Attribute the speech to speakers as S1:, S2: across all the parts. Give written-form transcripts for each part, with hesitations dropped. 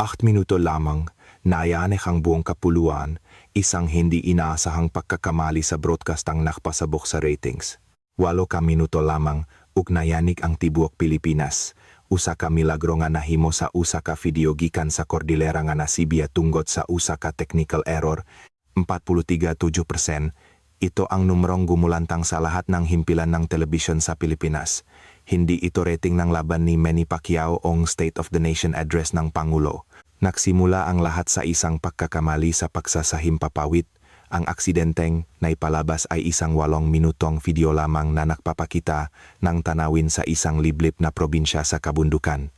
S1: 8 minuto lamang, nayanek ang buong kapuluan, isang hindi inaasahang pagkakamali sa broadcast ang nakpasabok sa ratings. 8 ka minuto lamang, ug nayanik ang tibuok Pilipinas. Usa ka milagro nga nahimo sa usa ka video gikan sa Cordillera nga nasibya tungod sa usa ka technical error. 43.7%. Ito ang numrong gumulantang sa lahat ng himpilan ng telebisyon sa Pilipinas. Hindi ito rating ng laban ni Manny Pacquiao ong State of the Nation address ng Pangulo. Nagsimula ang lahat sa isang pagkakamali sa pagsasahim papawid. Ang aksidenteng naipalabas ay isang 8 minutong video lamang na nagpapakita ng tanawin sa isang liblib na probinsya sa kabundukan.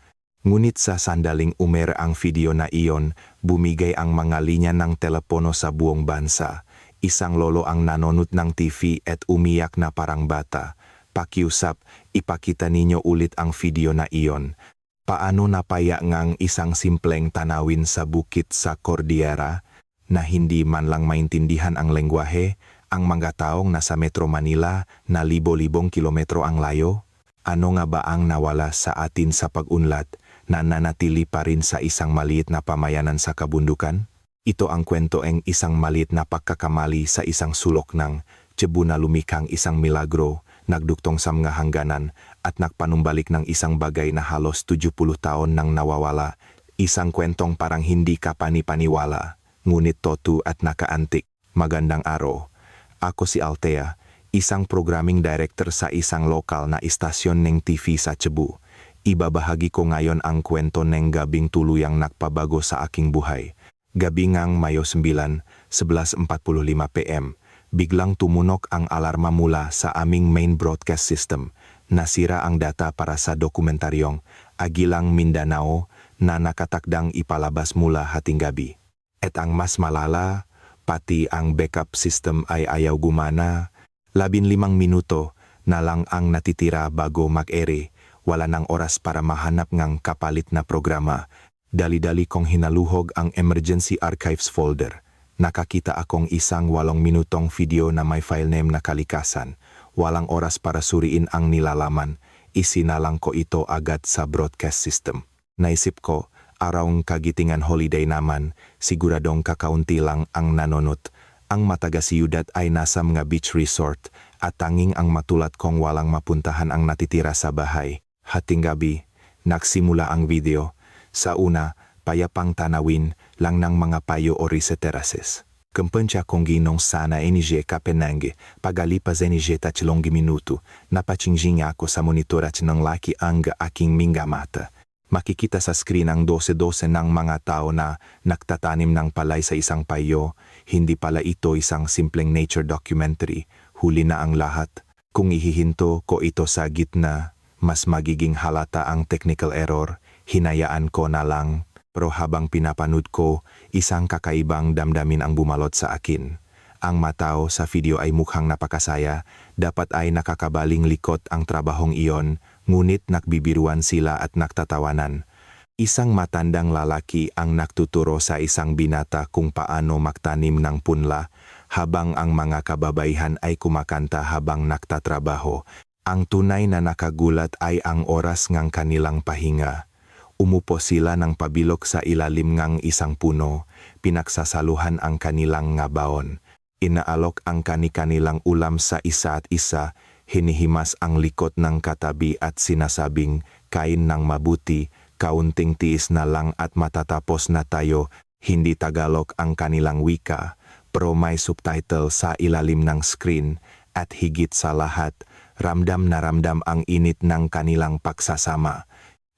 S1: Ngunit sa sandaling umer ang video na iyon, bumigay ang mga linya ng telepono sa buong bansa. Isang lolo ang nanonot ng TV at umiyak na parang bata. Pakiusap, ipakita ninyo ulit ang video na iyon. Paano napaya ngang isang simpleng tanawin sa bukit sa Cordillera na hindi man lang maintindihan ang lengguwahe, ang mga taong nasa Metro Manila na libo-libong kilometro ang layo? Ano nga ba ang nawala sa atin sa pag-unlad na nanatili pa rin sa isang maliit na pamayanan sa kabundukan? Ito ang kwento ng isang maliit na pagkakamali sa isang sulok ng Cebu na lumikang isang milagro, nagduktong sa mga hangganan at nagpanumbalik ng isang bagay na halos 70 taon nang nawawala. Isang kwentong parang hindi ka panipaniwala, ngunit totoo at nakaantik. Magandang araw. Ako si Althea, isang programming director sa isang lokal na istasyon ng TV sa Cebu. Ibabahagi ko ngayon ang kwento ng gabing tuluyang nagpabago sa aking buhay. Gabi ngang Mayo 9, 11:45 PM, biglang tumunok ang alarma mula sa aming main broadcast system. Nasira ang data para sa dokumentaryong Agilang Mindanao na nakatakdang ipalabas mula hating gabi. At ang mas malala, pati ang backup system ay ayaw gumana. 15 minuto na lang ang natitira bago mag-ere. Wala nang oras para mahanap ng kapalit na programa. Dali-dali kong hinaluhog ang emergency archives folder. Nakakita akong isang 8 minutong video na may file name na kalikasan. Walang oras para suriin ang nilalaman. Isinalang ko ito agad sa broadcast system. Naisip ko, arawng kagitingan holiday naman, siguradong kakaunti lang ang nanonot. Ang mataga-siyudad ay nasa mga beach resort at tanging ang matulad kong walang mapuntahan ang natitira sa bahay. Hating gabi, nagsimula ang video. Sa una, payapang tanawin lang ng mga payo o terraces. Kampansya kong ginong sana NG kapenange, pagalipas NG tachlongi minuto, napachingjing ako sa monitor at ng laki ang aking minga mata. Makikita sa screen ang 12-12 ng mga tao na nagtatanim ng palay sa isang payo. Hindi pala ito isang simpleng nature documentary. Huli na ang lahat. Kung ihihinto ko ito sa gitna, mas magiging halata ang technical error. Hinayaan ko na lang. Pero habang pinapanood ko, isang kakaibang damdamin ang bumalot sa akin. Ang matao sa video ay mukhang napakasaya. Dapat ay nakakabaling likot ang trabahong iyon. Ngunit nakbibiruan sila at naktatawanan. Isang matandang lalaki ang nagtuturo sa isang binata kung paano magtanim ng punla, habang ang mga kababaihan ay kumakanta habang nagtatrabaho. Ang tunay na nakagulat ay ang oras ng kanilang pahinga. Umupo sila ng pabilok sa ilalim ng isang puno, pinagsasaluhan ang kanilang ngabaon. Inaalok ang kanilang ulam sa isa at isa, hinihimas ang likot ng katabi at sinasabing, kain ng mabuti, kaunting tiis na lang at matatapos na tayo. Hindi Tagalog ang kanilang wika, pero may subtitle sa ilalim ng screen, at higit sa lahat, ramdam na ramdam ang init ng kanilang pagsasama.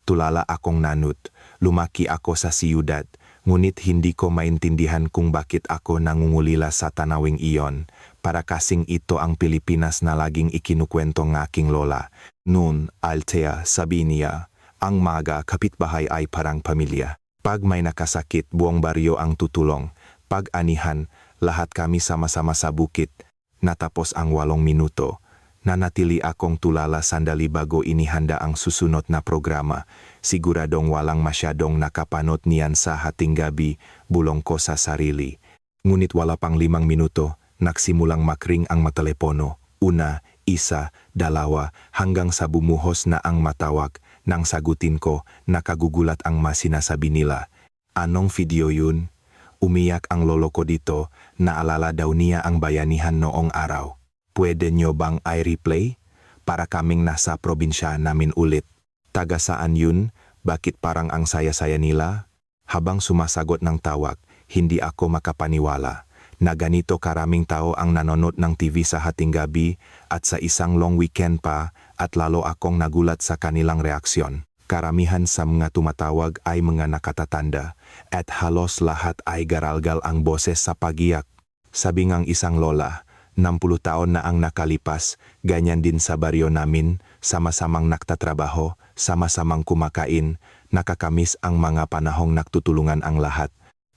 S1: Tulala akong nanut, lumaki ako sa siyudad, ngunit hindi ko maintindihan kung bakit ako nangungulila sa tanawing iyon. Para kasing ito ang Pilipinas na laging ikinukwento ng aking lola. Noon, Althea, sabi niya, ang mga kapitbahay ay parang pamilya. Pag may nakasakit, buong baryo ang tutulong. Pag anihan, lahat kami sama-sama sa bukit. Natapos ang 8 minuto. Nanatili akong tulala sandali bago inihanda ang susunod na programa. Siguradong walang masyadong nakapanood niyan sa hating gabi, bulong ko sa sarili. Ngunit wala pang 5 minuto, nagsimulang makring ang matelepono. Una, isa, dalawa, hanggang sa bumuhos na ang matawag. Nang sagutin ko, nakagugulat ang sinasabi nila. Anong video yun? Umiyak ang lolo ko dito, naalala daw niya ang bayanihan noong araw. Pwede nyo bang i-replay? Para kaming nasa probinsya namin ulit. Taga saan yun? Bakit parang ang saya-saya nila? Habang sumasagot ng tawag, hindi ako makapaniwala na ganito karaming tao ang nanonood ng TV sa hating gabi at sa isang long weekend pa, at lalo akong nagulat sa kanilang reaksyon. Karamihan sa mga tumatawag ay mga nakatatanda at halos lahat ay garalgal ang boses sa pagiyak. Sabi ngang isang lola, 60 taon na ang nakalipas, ganyan din sa baryo namin, sama-samang nagtatrabaho, sama-samang kumakain, nakakamiss ang mga panahong nagtutulungan ang lahat.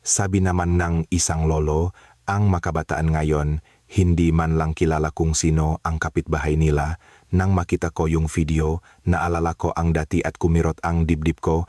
S1: Sabi naman ng isang lolo, ang makabataan ngayon, hindi man lang kilala kung sino ang kapitbahay nila. Nang makita ko yung video, naalala ko ang dati at kumirot ang dibdib ko.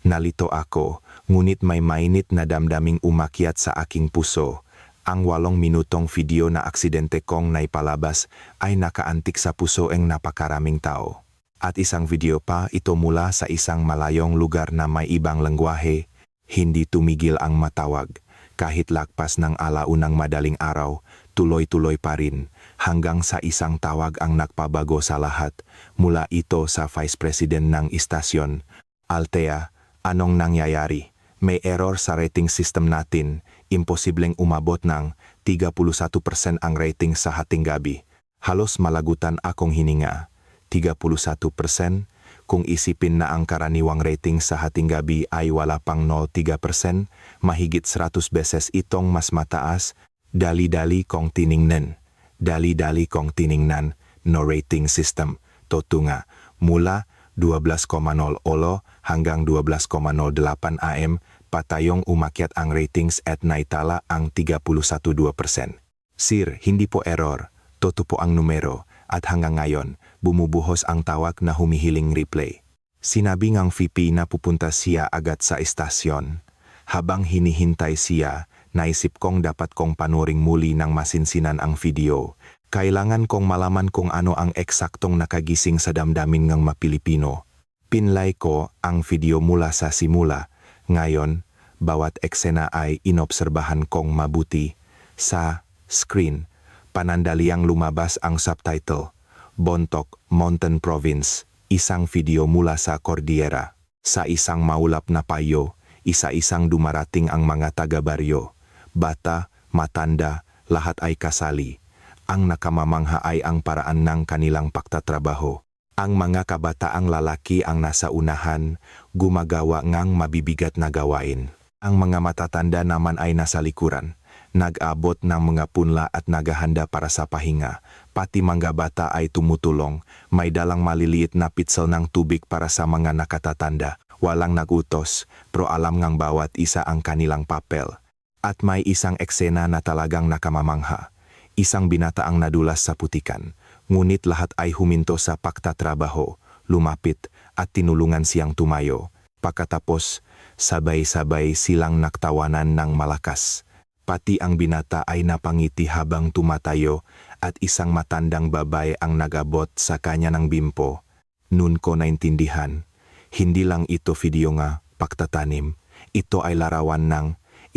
S1: Nalito ako, ngunit may mainit na damdaming umakyat sa aking puso. Ang 8 minutong video na aksidente kong naipalabas ay nakaantik sa puso ng napakaraming tao. At isang video pa ito mula sa isang malayong lugar na may ibang lengguwahe. Hindi tumigil ang matawag. Kahit lagpas ng alaunang madaling araw, tuloy-tuloy pa rin, hanggang sa isang tawag ang nagpabago sa lahat. Mula ito sa Vice President ng istasyon. Althea, anong nangyayari? May error sa rating system natin. Imposibleng umabot ng 31% ang rating sa hating gabi. Halos malagutan akong hininga. 31%? Kung isipin na ang karaniwang rating sa hating gabi ay wala pang 0.3%, mahigit 100 beses itong mas mataas. Dali-dali kong tiningnan. Dali-dali kong tiningnan, no rating system. Totoo nga, mula 12,08 hanggang 12,08 AM, patayong umakyat ang ratings at naitala ang 31.2%. Sir, hindi po error. Totoo po ang numero. At hanggang ngayon, bumubuhos ang tawag na humihiling replay. Sinabi ngang VP na pupunta siya agad sa istasyon. Habang hinihintay siya, naisip kong dapat kong panuring muli ng masinsinan ang video. Kailangan kong malaman kung ano ang eksaktong nakagising sa damdamin ng Mapilipino. Pinlay ko ang video mula sa simula. Ngayon, bawat eksena ay inobserbahan kong mabuti. Sa screen, panandaliang lumabas ang subtitle, Bontoc, Mountain Province, isang video mula sa Cordillera. Sa isang maulap na payo, isa-isang dumarating ang mga taga-baryo. Bata, matanda, lahat ay kasali. Ang nakamamangha ay ang paraan ng kanilang pagtatrabaho. Ang mga kabataang lalaki ang nasa unahan, gumagawa ngang mabibigat na gawain. Ang mga matatanda naman ay nasa likuran. Nag-abot ng mga punla at naghahanda para sa pahinga. Pati mga bata ay tumutulong. May dalang maliliit na pitsel ng tubig para sa mga nakatatanda. Walang nagutos, pero alam ngang bawat isa ang kanilang papel. At may isang eksena na talagang nakamamangha. Isang binata ang nadulas sa putikan. Ngunit lahat ay huminto sa pagtatrabaho, lumapit at tinulungan siyang tumayo. Pagkatapos, sabay-sabay silang naktawanan ng malakas. Pati ang binata ay napangiti habang tumatayo at isang matandang babae ang nagabot sa kanya ng bimpo. Noon ko naintindihan, hindi lang ito video nga pagtatanim. Ito ay larawan ng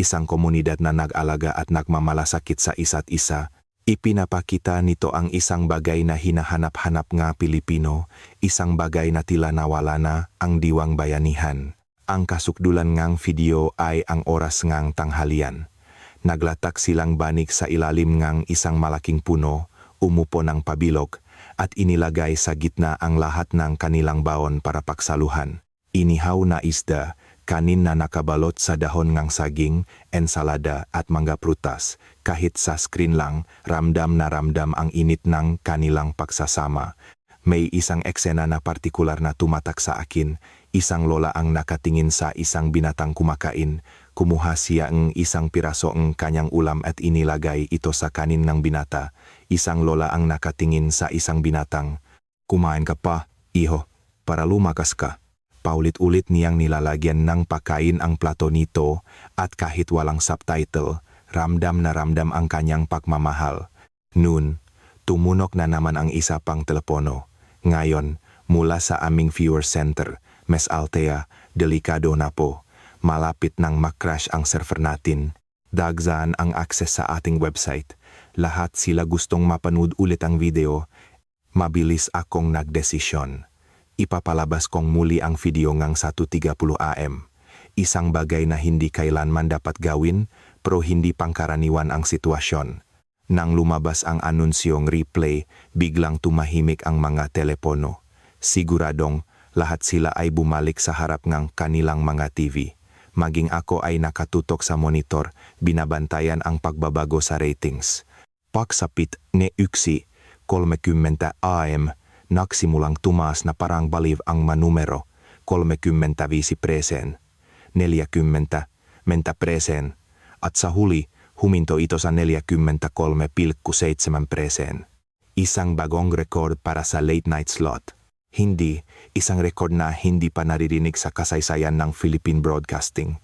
S1: isang komunidad na nag-alaga at nagmamalasakit sa isa't isa. Ipinapakita nito ang isang bagay na hinahanap-hanap nga Pilipino, isang bagay na tila nawala na ang diwang bayanihan. Ang kasukdulan ngang video ay ang oras ngang tanghalian. Naglatak silang banig sa ilalim ngang isang malaking puno, umupo ng pabilog, at inilagay sa gitna ang lahat ng kanilang baon para paksaluhan. Inihaw na isda, kanin na nakabalot sa dahon ngang saging, ensalada at mga prutas. Kahit sa screen lang, ramdam na ramdam ang init ng kanilang pagsasama. May isang eksena na partikular na tumatak sa akin. Isang lola ang nakatingin sa isang binatang kumakain. Kumuha siya ng isang piraso ng kanyang ulam at inilagay ito sa kanin ng binata. Isang lola ang nakatingin sa isang binatang. Kumain ka pa, iho, para lumakas ka. Paulit-ulit niyang nilalagyan ng pagkain ang plato nito at kahit walang subtitle, ramdam na ramdam ang kanyang pagmamahal. Noon, tumunok na naman ang isa pang telepono. Ngayon, mula sa aming viewer center, Ms. Althea, delikado na po. Malapit nang makrash ang server natin. Dagzaan ang access sa ating website. Lahat sila gustong mapanood ulit ang video. Mabilis akong nagdesisyon. Ipapalabas kong muli ang video ngang 1:30 AM. Isang bagay na hindi kailanman dapat gawin, pero hindi pangkaraniwan ang sitwasyon. Nang lumabas ang anunsyong replay, biglang tumahimik ang mga telepono. Siguradong lahat sila ay bumalik sa harap ng kanilang mga TV. Maging ako ay nakatutok sa monitor, binabantayan ang pagbabago sa ratings. Pagsapit ne 1:30 AM, nagsimulang tumaas na parang baliw ang manumero, 35%, 40% at sa huli, huminto ito sa 43.7%. Isang bagong record para sa late night slot. Hindi, isang record na hindi pa naririnig sa kasaysayan ng Philippine Broadcasting.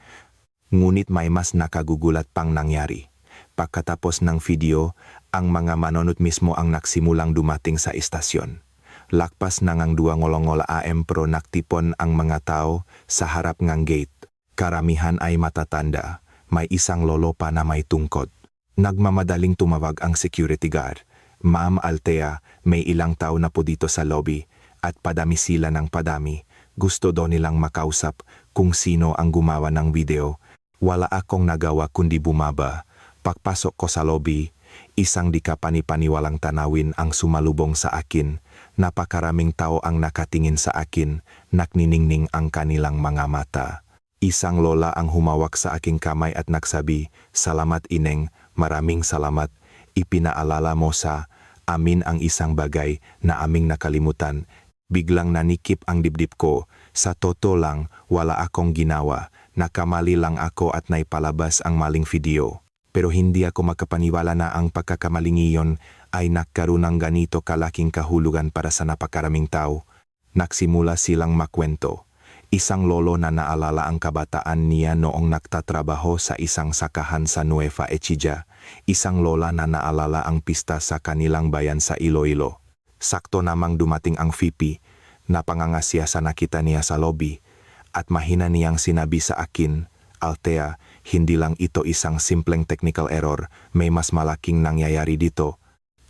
S1: Ngunit may mas nakagugulat pang nangyari. Pagkatapos ng video, ang mga manonod mismo ang nagsimulang dumating sa istasyon. Lakpas na ngang 2:00 AM pro naktipon ang mga tao sa harap ng gate. Karamihan ay matatanda, may isang lolo pa na may tungkod. Nagmamadaling tumawag ang security guard. Ma'am Altea, may ilang tao na po dito sa lobby at padami sila ng padami. Gusto daw nilang makausap kung sino ang gumawa ng video. Wala akong nagawa kundi bumaba. Pagpasok ko sa lobby, isang di kapani-paniwalang tanawin ang sumalubong sa akin. Napakaraming tao ang nakatingin sa akin, nakniningning ang kanilang mga mata. Isang lola ang humawak sa aking kamay at nagsabi, "Salamat ineng, maraming salamat. Ipinaalala mo sa amin ang isang bagay na aming nakalimutan." Biglang nanikip ang dibdib ko. Sa totoo lang, wala akong ginawa. Nakamali lang ako at naipalabas ang maling video. Pero hindi ako makapaniwala na ang pagkakamaling iyon ay nagkaroon ng ganito kalaking kahulugan para sa napakaraming tao. Nagsimula silang makwento. Isang lolo na naalala ang kabataan niya noong nagtatrabaho sa isang sakahan sa Nueva Ecija. Isang lola na naalala ang pista sa kanilang bayan sa Iloilo. Sakto namang dumating ang VP. Napangangasya sa nakita niya sa lobby. At mahina niyang sinabi sa akin, "Altea, hindi lang ito isang simpleng technical error, may mas malaking nangyayari dito."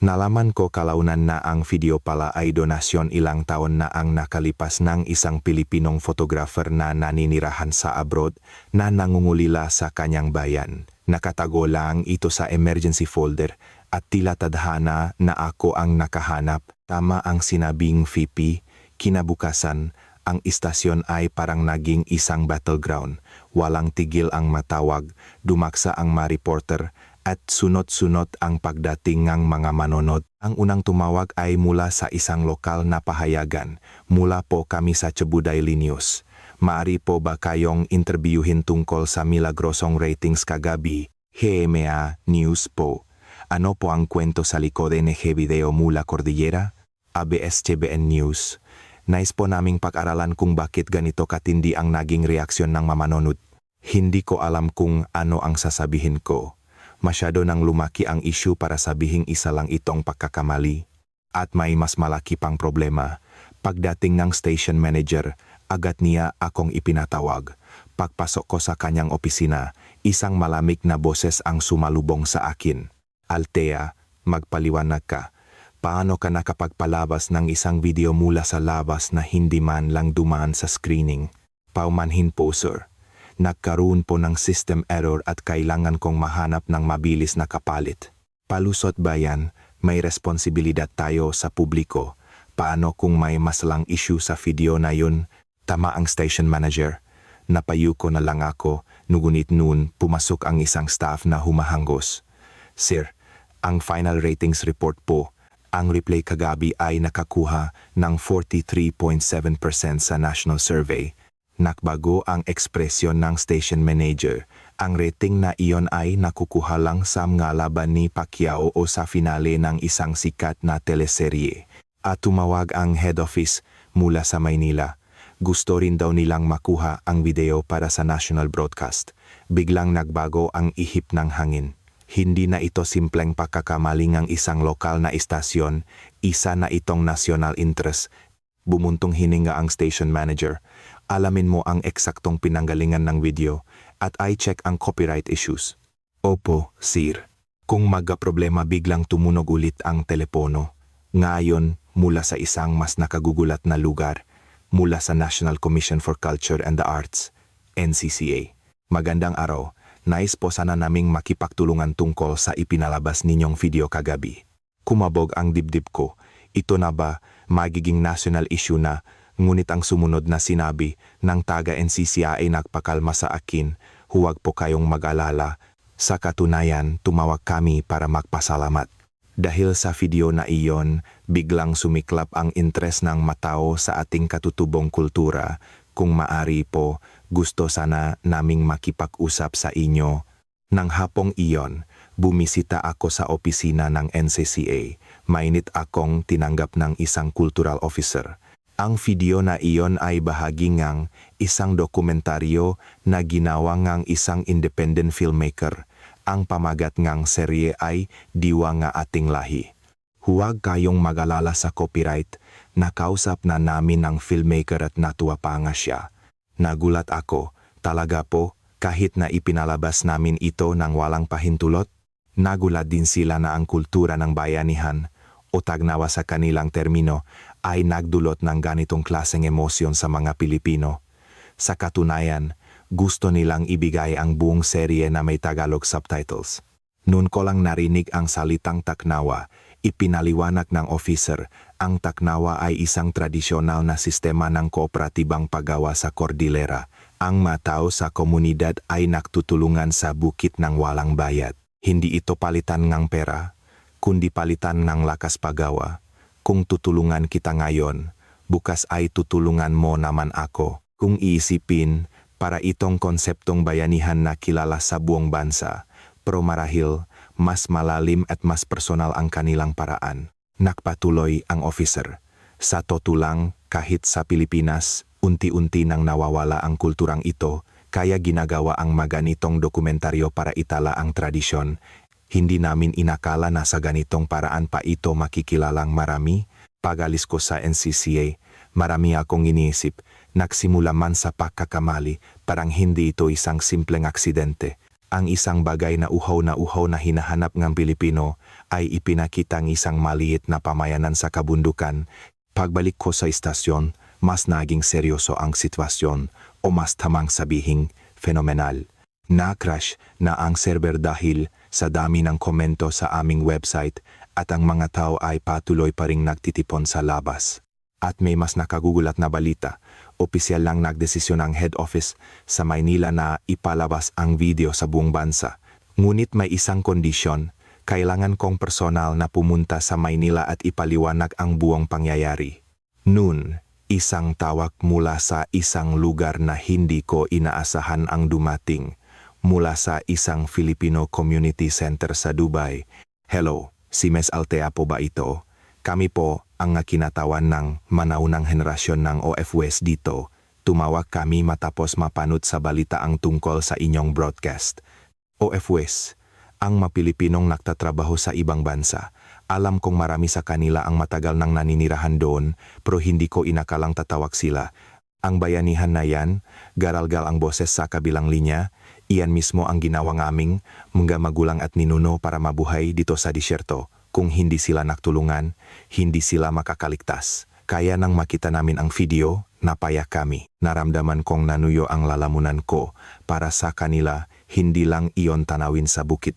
S1: Nalaman ko kalaunan na ang video pala ay donasyon ilang taon na ang nakalipas ng isang Pilipinong photographer na naninirahan sa abroad na nangungulila sa kanyang bayan. Nakatago lang ito sa emergency folder at tila tadhana na ako ang nakahanap. Tama ang sinabing VP, kinabukasan, ang istasyon ay parang naging isang battleground. Walang tigil ang matawag, dumaksa ang mga reporter, at sunod-sunod ang pagdating ng mga manonod. Ang unang tumawag ay mula sa isang lokal na pahayagan. "Mula po kami sa Cebu Daily News. Maari po ba kayong interviewin tungkol sa milagrosong ratings kagabi? GMA News po. Ano po ang kwento sa likod NG Video mula Cordillera? ABS-CBN News. Nais po naming pag-aralan kung bakit ganito katindi ang naging reaksyon ng mamanonod. Hindi ko alam kung ano ang sasabihin ko. Masyado nang lumaki ang issue para sabihing isa lang itong pagkakamali. At may mas malaki pang problema. Pagdating ng station manager, agad niya akong ipinatawag. Pagpasok ko sa kanyang opisina, isang malamig na boses ang sumalubong sa akin. "Altea, magpaliwanag ka. Paano ka nakapagpalabas ng isang video mula sa labas na hindi man lang dumaan sa screening?" "Paumanhin po, sir. Nagkaroon po ng system error at kailangan kong mahanap ng mabilis na kapalit." "Palusot ba yan? May responsibilidad tayo sa publiko. Paano kung may masalang issue sa video na yun?" Tama ang station manager. Napayuko na lang ako, ngunit noon pumasok ang isang staff na humahanggos. "Sir, ang final ratings report po. Ang replay kagabi ay nakakuha ng 43.7% sa national survey." Nakbago ang ekspresyon ng station manager. Ang rating na iyon ay nakukuha lang sa mga laban ni Pacquiao o sa finale ng isang sikat na teleserye. At tumawag ang head office mula sa Maynila. Gusto rin daw nilang makuha ang video para sa national broadcast. Biglang nagbago ang ihip ng hangin. Hindi na ito simpleng pagkakamali ng isang lokal na istasyon, isa na itong national interest. Bumuntong hininga ang station manager. alamin mo ang eksaktong pinanggalingan ng video at i-check ang copyright issues. Opo, sir. Kung magka-problema biglang tumunog ulit ang telepono, ngayon mula sa isang mas nakagugulat na lugar, mula sa National Commission for Culture and the Arts, NCCA. Magandang araw, nais po sana naming makipagtulungan tungkol sa ipinalabas ninyong video kagabi. Kumabog ang dibdib ko, ito na ba magiging national issue na, ngunit ang sumunod na sinabi ng taga-NCCA ay nagpakalma sa akin, huwag po kayong mag-alala. Sa katunayan, tumawag kami para magpasalamat. Dahil sa video na iyon, biglang sumiklap ang interes ng matao sa ating katutubong kultura. Kung maari po, gusto sana naming makipag-usap sa inyo. Nang hapong iyon, bumisita ako sa opisina ng NCCA. Mainit akong tinanggap ng isang cultural officer. Ang video na iyon ay bahagi ngang isang dokumentaryo na ginawa ngang isang independent filmmaker. Ang pamagat ngang serye ay Diwa Nga Ating Lahi. Huwag kayong mag-alala sa copyright, nakausap na namin ang filmmaker at natuwa pa nga siya. Nagulat ako, talaga po, kahit na ipinalabas namin ito ng walang pahintulot, nagulat din sila na ang kultura ng bayanihan o tagnawa sa kanilang termino ay nagdulot ng ganitong klaseng emosyon sa mga Pilipino. Sa katunayan, gusto nilang ibigay ang buong serye na may Tagalog subtitles. Noon ko lang narinig ang salitang taknawa, ipinaliwanag ng officer, ang taknawa ay isang tradisyonal na sistema ng kooperatibang paggawa sa Cordillera. Ang matao sa komunidad ay nagtutulungan sa bukit ng walang bayad. Hindi ito palitan ng pera, kundi palitan ng lakas paggawa. Kung tutulungan kita ngayon, bukas ay tutulungan mo naman ako. Kung iisipin, para itong konseptong bayanihan na kilala sa buong bansa, pero marahil mas malalim at mas personal ang kanilang paraan. Nagpatuloy ang officer. Sa totoo lang, kahit sa Pilipinas, unti-unti nang nawawala ang kulturang ito, kaya ginagawa ang maganitong dokumentaryo para itala ang tradisyon. Hindi namin inakala na sa ganitong paraan pa ito makikilalang marami. Pag-alis ko sa NCCA, marami akong iniisip. Nagsimula man sa pagkakamali, parang hindi ito isang simpleng aksidente. Ang isang bagay na uhaw na hinahanap ng Pilipino ay ipinakitang isang maliit na pamayanan sa kabundukan. Pagbalik ko sa istasyon, mas naging seryoso ang sitwasyon o mas tamang sabihing fenomenal. Na-crash na ang server dahil sa dami ng komento sa aming website at ang mga tao ay patuloy pa ring nagtitipon sa labas. At may mas nakagugulat na balita, opisyal lang nagdesisyon ang head office sa Maynila na ipalabas ang video sa buong bansa. Ngunit may isang kondisyon, kailangan kong personal na pumunta sa Maynila at ipaliwanag ang buong pangyayari. Noon, isang tawag mula sa isang lugar na hindi ko inaasahan ang dumating, mula sa isang Filipino Community Center sa Dubai. Hello, si Ms. Altea po ba ito? Kami po ang kinatawan ng manaunang henerasyon ng OFWs dito. Tumawag kami matapos mapanood sa balita ang tungkol sa inyong broadcast. OFWs, ang mapilipinong nagtatrabaho sa ibang bansa. Alam kong marami sa kanila ang matagal nang naninirahan doon, pero hindi ko inakalang tatawag sila. Ang bayanihan na yan, garalgal ang boses sa kabilang linya, iyan mismo ang ginawa ngaming mga magulang at ninuno para mabuhay dito sa disyerto. Kung hindi sila nagtulungan, hindi sila makakaligtas. Kaya nang makita namin ang video, napayak kami. Naramdaman kong nanuyo ang lalamunan ko. Para sa kanila, hindi lang iyon tanawin sa bukit.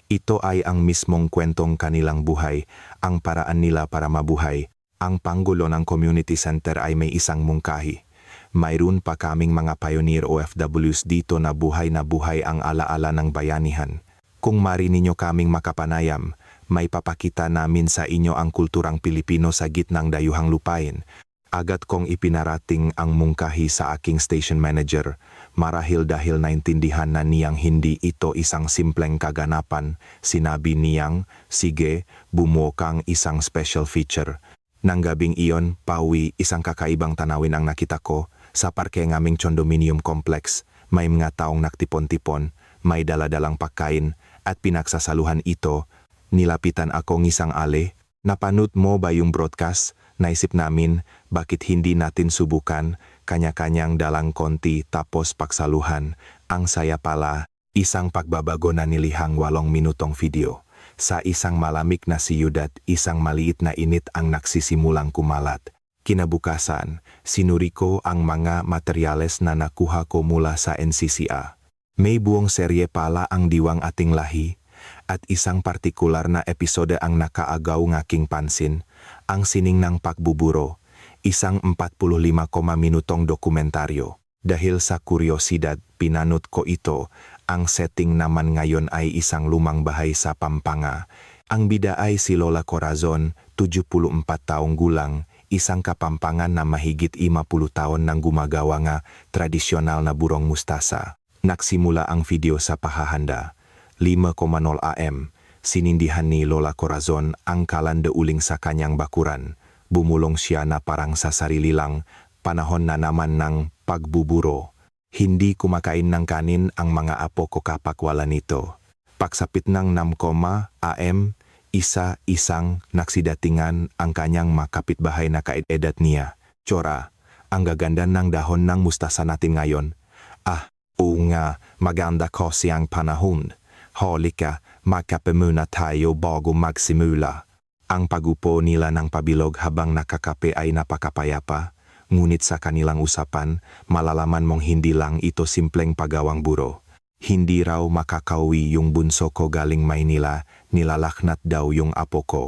S1: Ito ay ang mismong kwentong kanilang buhay, ang paraan nila para mabuhay. Ang panggulo ng community center ay may isang mungkahi. Mayroon pa kaming mga pioneer OFWs dito na buhay ang alaala ng bayanihan. Kung mari ninyo kaming makapanayam, may papakita namin sa inyo ang kulturang Pilipino sa gitnang dayuhang lupain. Agad kong ipinarating ang mungkahi sa aking station manager, marahil dahil naintindihan na niyang hindi ito isang simpleng kaganapan, sinabi niyang, sige, bumuo kang isang special feature. Nang gabing iyon, pauwi, isang kakaibang tanawin ang nakita ko, sa parke ng aming condominium complex, may mga taong naktipon-tipon, may daladalang pagkain, at pinagsasaluhan ito. Nilapitan akong isang ale, napanood mo ba yung broadcast? Naisip namin, bakit hindi natin subukan, kanya-kanyang dalang konti tapos paksaluhan. Ang saya pala, isang pagbabago na nilihang 8 minutong video. Sa isang malamig na siyudad, isang maliit na init ang nagsisimulang kumalat. Kinabukasan, sinuri ko ang mga materyales na nakuha ko mula sa NCCA. May buong serye pala ang Diwang Ating Lahi, at isang partikular na episode ang nakaagaw ng aking pansin, ang Sining ng Pagbuburo, isang 45 minutong dokumentaryo. Dahil sa kuryosidad, pinanood ko ito. Ang setting naman ngayon ay isang lumang bahay sa Pampanga. Ang bida ay si Lola Corazon, 74 taong gulang, isang Kapampangan na mahigit 50 taon nang gumagawa nga tradisyonal na burong mustasa. Nagsimula ang video sa pahahanda. 5:00 AM, sinindihan ni Lola Corazon ang kalandauling sa kanyang bakuran. Bumulong siya na parang sa sarili lang, panahon na naman ng pagbuburo. Hindi kumakain ng kanin ang mga apo ko kapag wala nito. Pagsapit ng 6:00 AM, isa-isang nagsidatingan ang kanyang makapitbahay na kaedad niya. Chora, ang gaganda ng dahon ng mustasa natin ngayon. Ah, oo nga, maganda kasi ang panahon. Halika, magkape muna tayo bago magsimula. Ang pagupo nila ng pabilog habang nakakape ay napakapayapa. Ngunit sa kanilang usapan, malalaman mong hindi lang ito simpleng pagawang buro. Hindi raw makakauwi yung bunso ko galing Maynila, nilalaknat daw yung apo ko.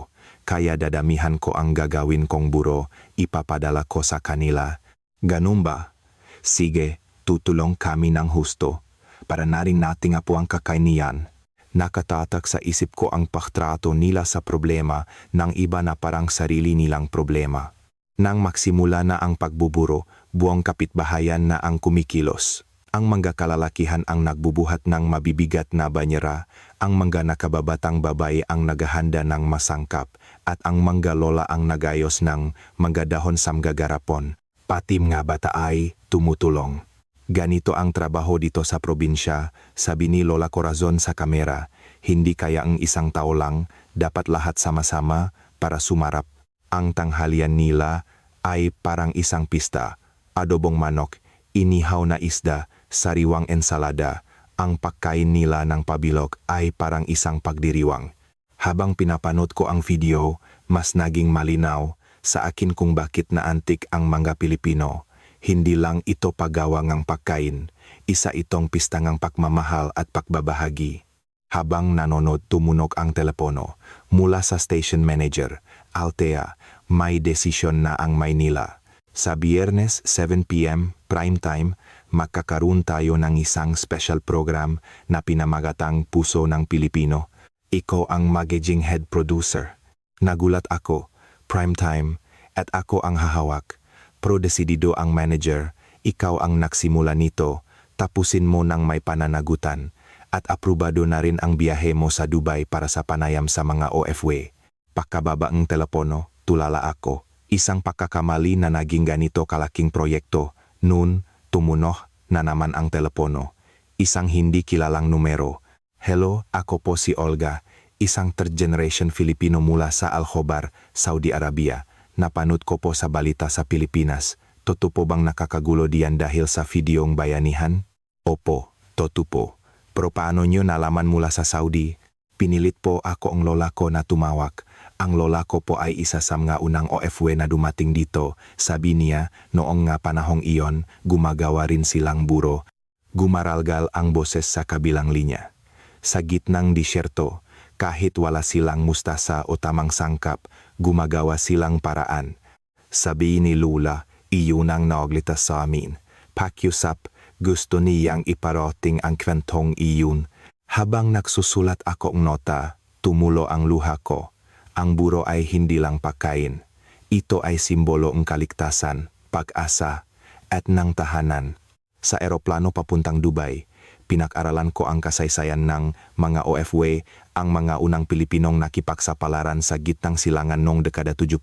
S1: Kaya dadamihan ko ang gagawin kong buro, ipapadala ko sa kanila. Ganun ba? Sige, tutulong kami ng husto. Para na rin nating apo ang kakainian. Nakatatak sa isip ko ang pagtrato nila sa problema ng iba na parang sarili nilang problema. Nang magsimula na ang pagbuburo, buong kapitbahayan na ang kumikilos. Ang mga kalalakihan ang nagbubuhat ng mabibigat na banyera, ang mga nakababatang babae ang naghahanda ng masangkap, at ang mga lola ang nagayos ng mga dahon sa mga garapon. Pati mga bata ay tumutulong. Ganito ang trabaho dito sa probinsya, sabi ni Lola Corazon sa kamera. Hindi kaya ang isang tao lang, dapat lahat sama-sama para sumarap. Ang tanghalian nila ay parang isang pista. Adobong manok, inihaw na isda, sariwang ensalada. Ang pagkain nila ng pabilog ay parang isang pagdiriwang. Habang pinapanood ko ang video, mas naging malinaw sa akin kung bakit naantik ang mga Pilipino. Hindi lang ito paggawa ng pagkain, isa itong pista ng pagmamahal at pagbabahagi. Habang nanonood, tumunog ang telepono mula sa station manager. Altea, may desisyon na ang Maynila. Sa Biyernes 7 PM, prime time, magkakaroon tayo ng isang special program na pinamagatang Puso ng Pilipino. Ikaw ang magiging head producer. Nagulat ako, prime time, at ako ang hahawak. Pro-desidido ang manager, ikaw ang nagsimula nito, tapusin mo ng may pananagutan. At aprobado na rin ang biyahe mo sa Dubai para sa panayam sa mga OFW. Pagkababa ng telepono, tulala ako. Isang pagkakamali na naging ganito kalaking proyekto. Noon, tumunog na naman ang telepono. Isang hindi kilalang numero. Hello, ako po si Olga, isang third generation Filipino mula sa Al-Khobar, Saudi Arabia. Napanood ko po sa balita sa Pilipinas. Totoo po bang nakakagulo diyan dahil sa videong bayanihan? Opo, totoo po. Pero paano nyo nalaman mula sa Saudi? Pinilit po ako ang lola ko na tumawag. Ang lola ko po ay isa sa mga unang OFW na dumating dito. Sabi niya, noong nga panahong iyon, gumagawa rin silang buro. Gumaralgal ang boses sa kabilang linya. Sa gitnang disyerto, kahit wala silang mustasa o tamang sangkap, gumagawa silang paraan. Sabi ni Lula, iyon ang naoglitas sa amin. Pakiusap, gusto niyang iparating ang kwentong iyon. Habang nagsusulat ako ng nota, tumulo ang luha ko. Ang buro ay hindi lang pagkain. Ito ay simbolo ng kaligtasan, pag-asa, at ng tahanan. Sa eroplano papuntang Dubai, pinag-aralan ko ang kasaysayan ng mga OFW, ang mga unang Pilipinong nakipagsapalaran sa gitnang silangan noong dekada 70,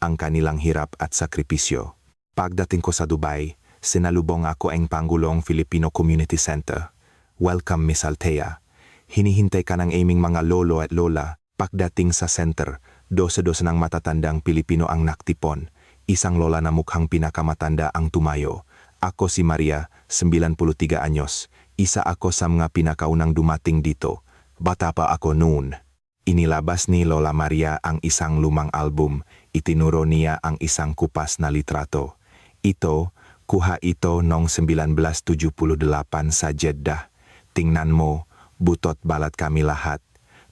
S1: ang kanilang hirap at sakripisyo. Pagdating ko sa Dubai, sinalubong ako ang Pangulong Filipino Community Center. Welcome, Miss Altea. Hinihintay ka ng aming mga lolo at lola. Pagdating sa center, 12 ng matatandang Pilipino ang naktipon. Isang lola na mukhang pinakamatanda ang tumayo. Ako si Maria, 93 anyos. Isa ako sa mga pinakaunang dumating dito. Bata pa ako noon. Inilabas ni Lola Maria ang isang lumang album. Itinuro niya ang isang kupas na litrato. Kuha ito noong 1978 sa Jeddah. Tingnan mo, butot balat kami lahat.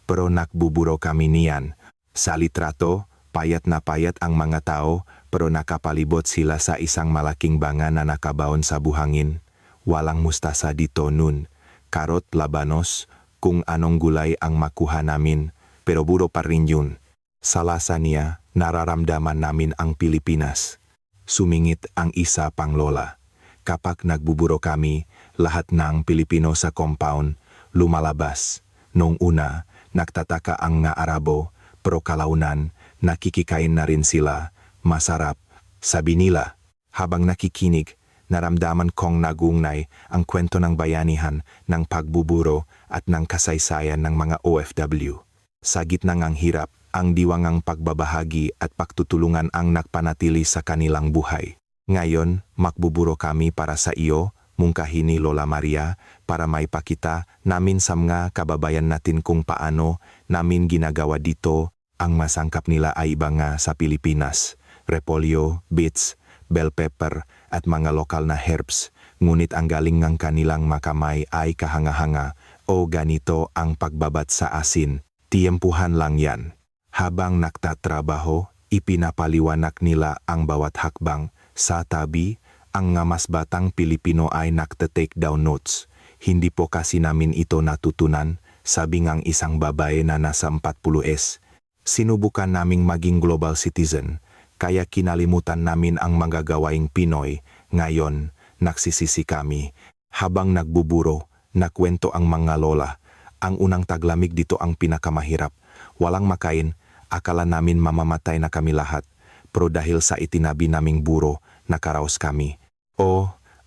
S1: Pero nakbuburo kami niyan. Sa litrato, payat na payat ang mga tao, pero nakapalibot sila sa isang malaking banga na nakabaon sa buhangin. Walang mustasa dito nun. Karot, labanos, kung anong gulay ang makuha namin, pero buro pa rin yun. Sa lasa niya, nararamdaman namin ang Pilipinas. Sumingit ang isa pang lola. Kapag nagbuburo kami, lahat ng Pilipino sa compound, lumalabas. Noong una, nagtataka ang nga Arabo, pero kalaunan, nakikikain na rin sila. Masarap, sabi nila. Habang nakikinig, naramdaman kong nagungnay ang kwento ng bayanihan, ng pagbuburo at ng kasaysayan ng mga OFW. Sa gitna ng hirap, ang diwangang pagbabahagi at pagtutulungan ang nagpanatili sa kanilang buhay. Ngayon, makbuburo kami para sa iyo, mungkahi ni Lola Maria, para maipakita namin sa mga kababayan natin kung paano namin ginagawa dito. Ang masangkap nila ay iba nga sa Pilipinas. Repolyo, beets, bell pepper at mga lokal na herbs. Ngunit ang galing ng kanilang makamay ay kahanga-hanga o ganito ang pagbabat sa asin. Tiempuhan lang yan. Habang nagtatrabaho, ipinapaliwanag nila ang bawat hakbang. Sa tabi, ang nga mas batang Pilipino ay nagte-take down notes. Hindi po kasi namin ito natutunan, sabi ngang isang babae na nasa 40s. Sinubukan naming maging global citizen, kaya kinalimutan namin ang mga gawaing Pinoy. Ngayon, nagsisisi kami. Habang nagbuburo, nakwento ang mga lola. Ang unang taglamig dito ang pinakamahirap. Walang makain, akala namin mamamatay na kami lahat. Pero dahil sa itinabi naming buro, nakaraos kami.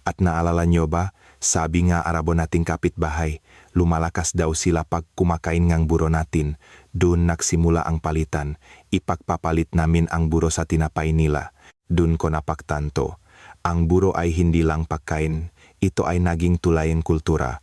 S1: At naalala nyo ba, sabi nga Arabo nating kapitbahay, lumalakas daw sila pag kumakain ngang buro natin. Doon nagsimula ang palitan, ipagpapalit namin ang buro sa tinapay nila. Doon ko napagtanto, ang buro ay hindi lang pagkain, ito ay naging tulayang kultura.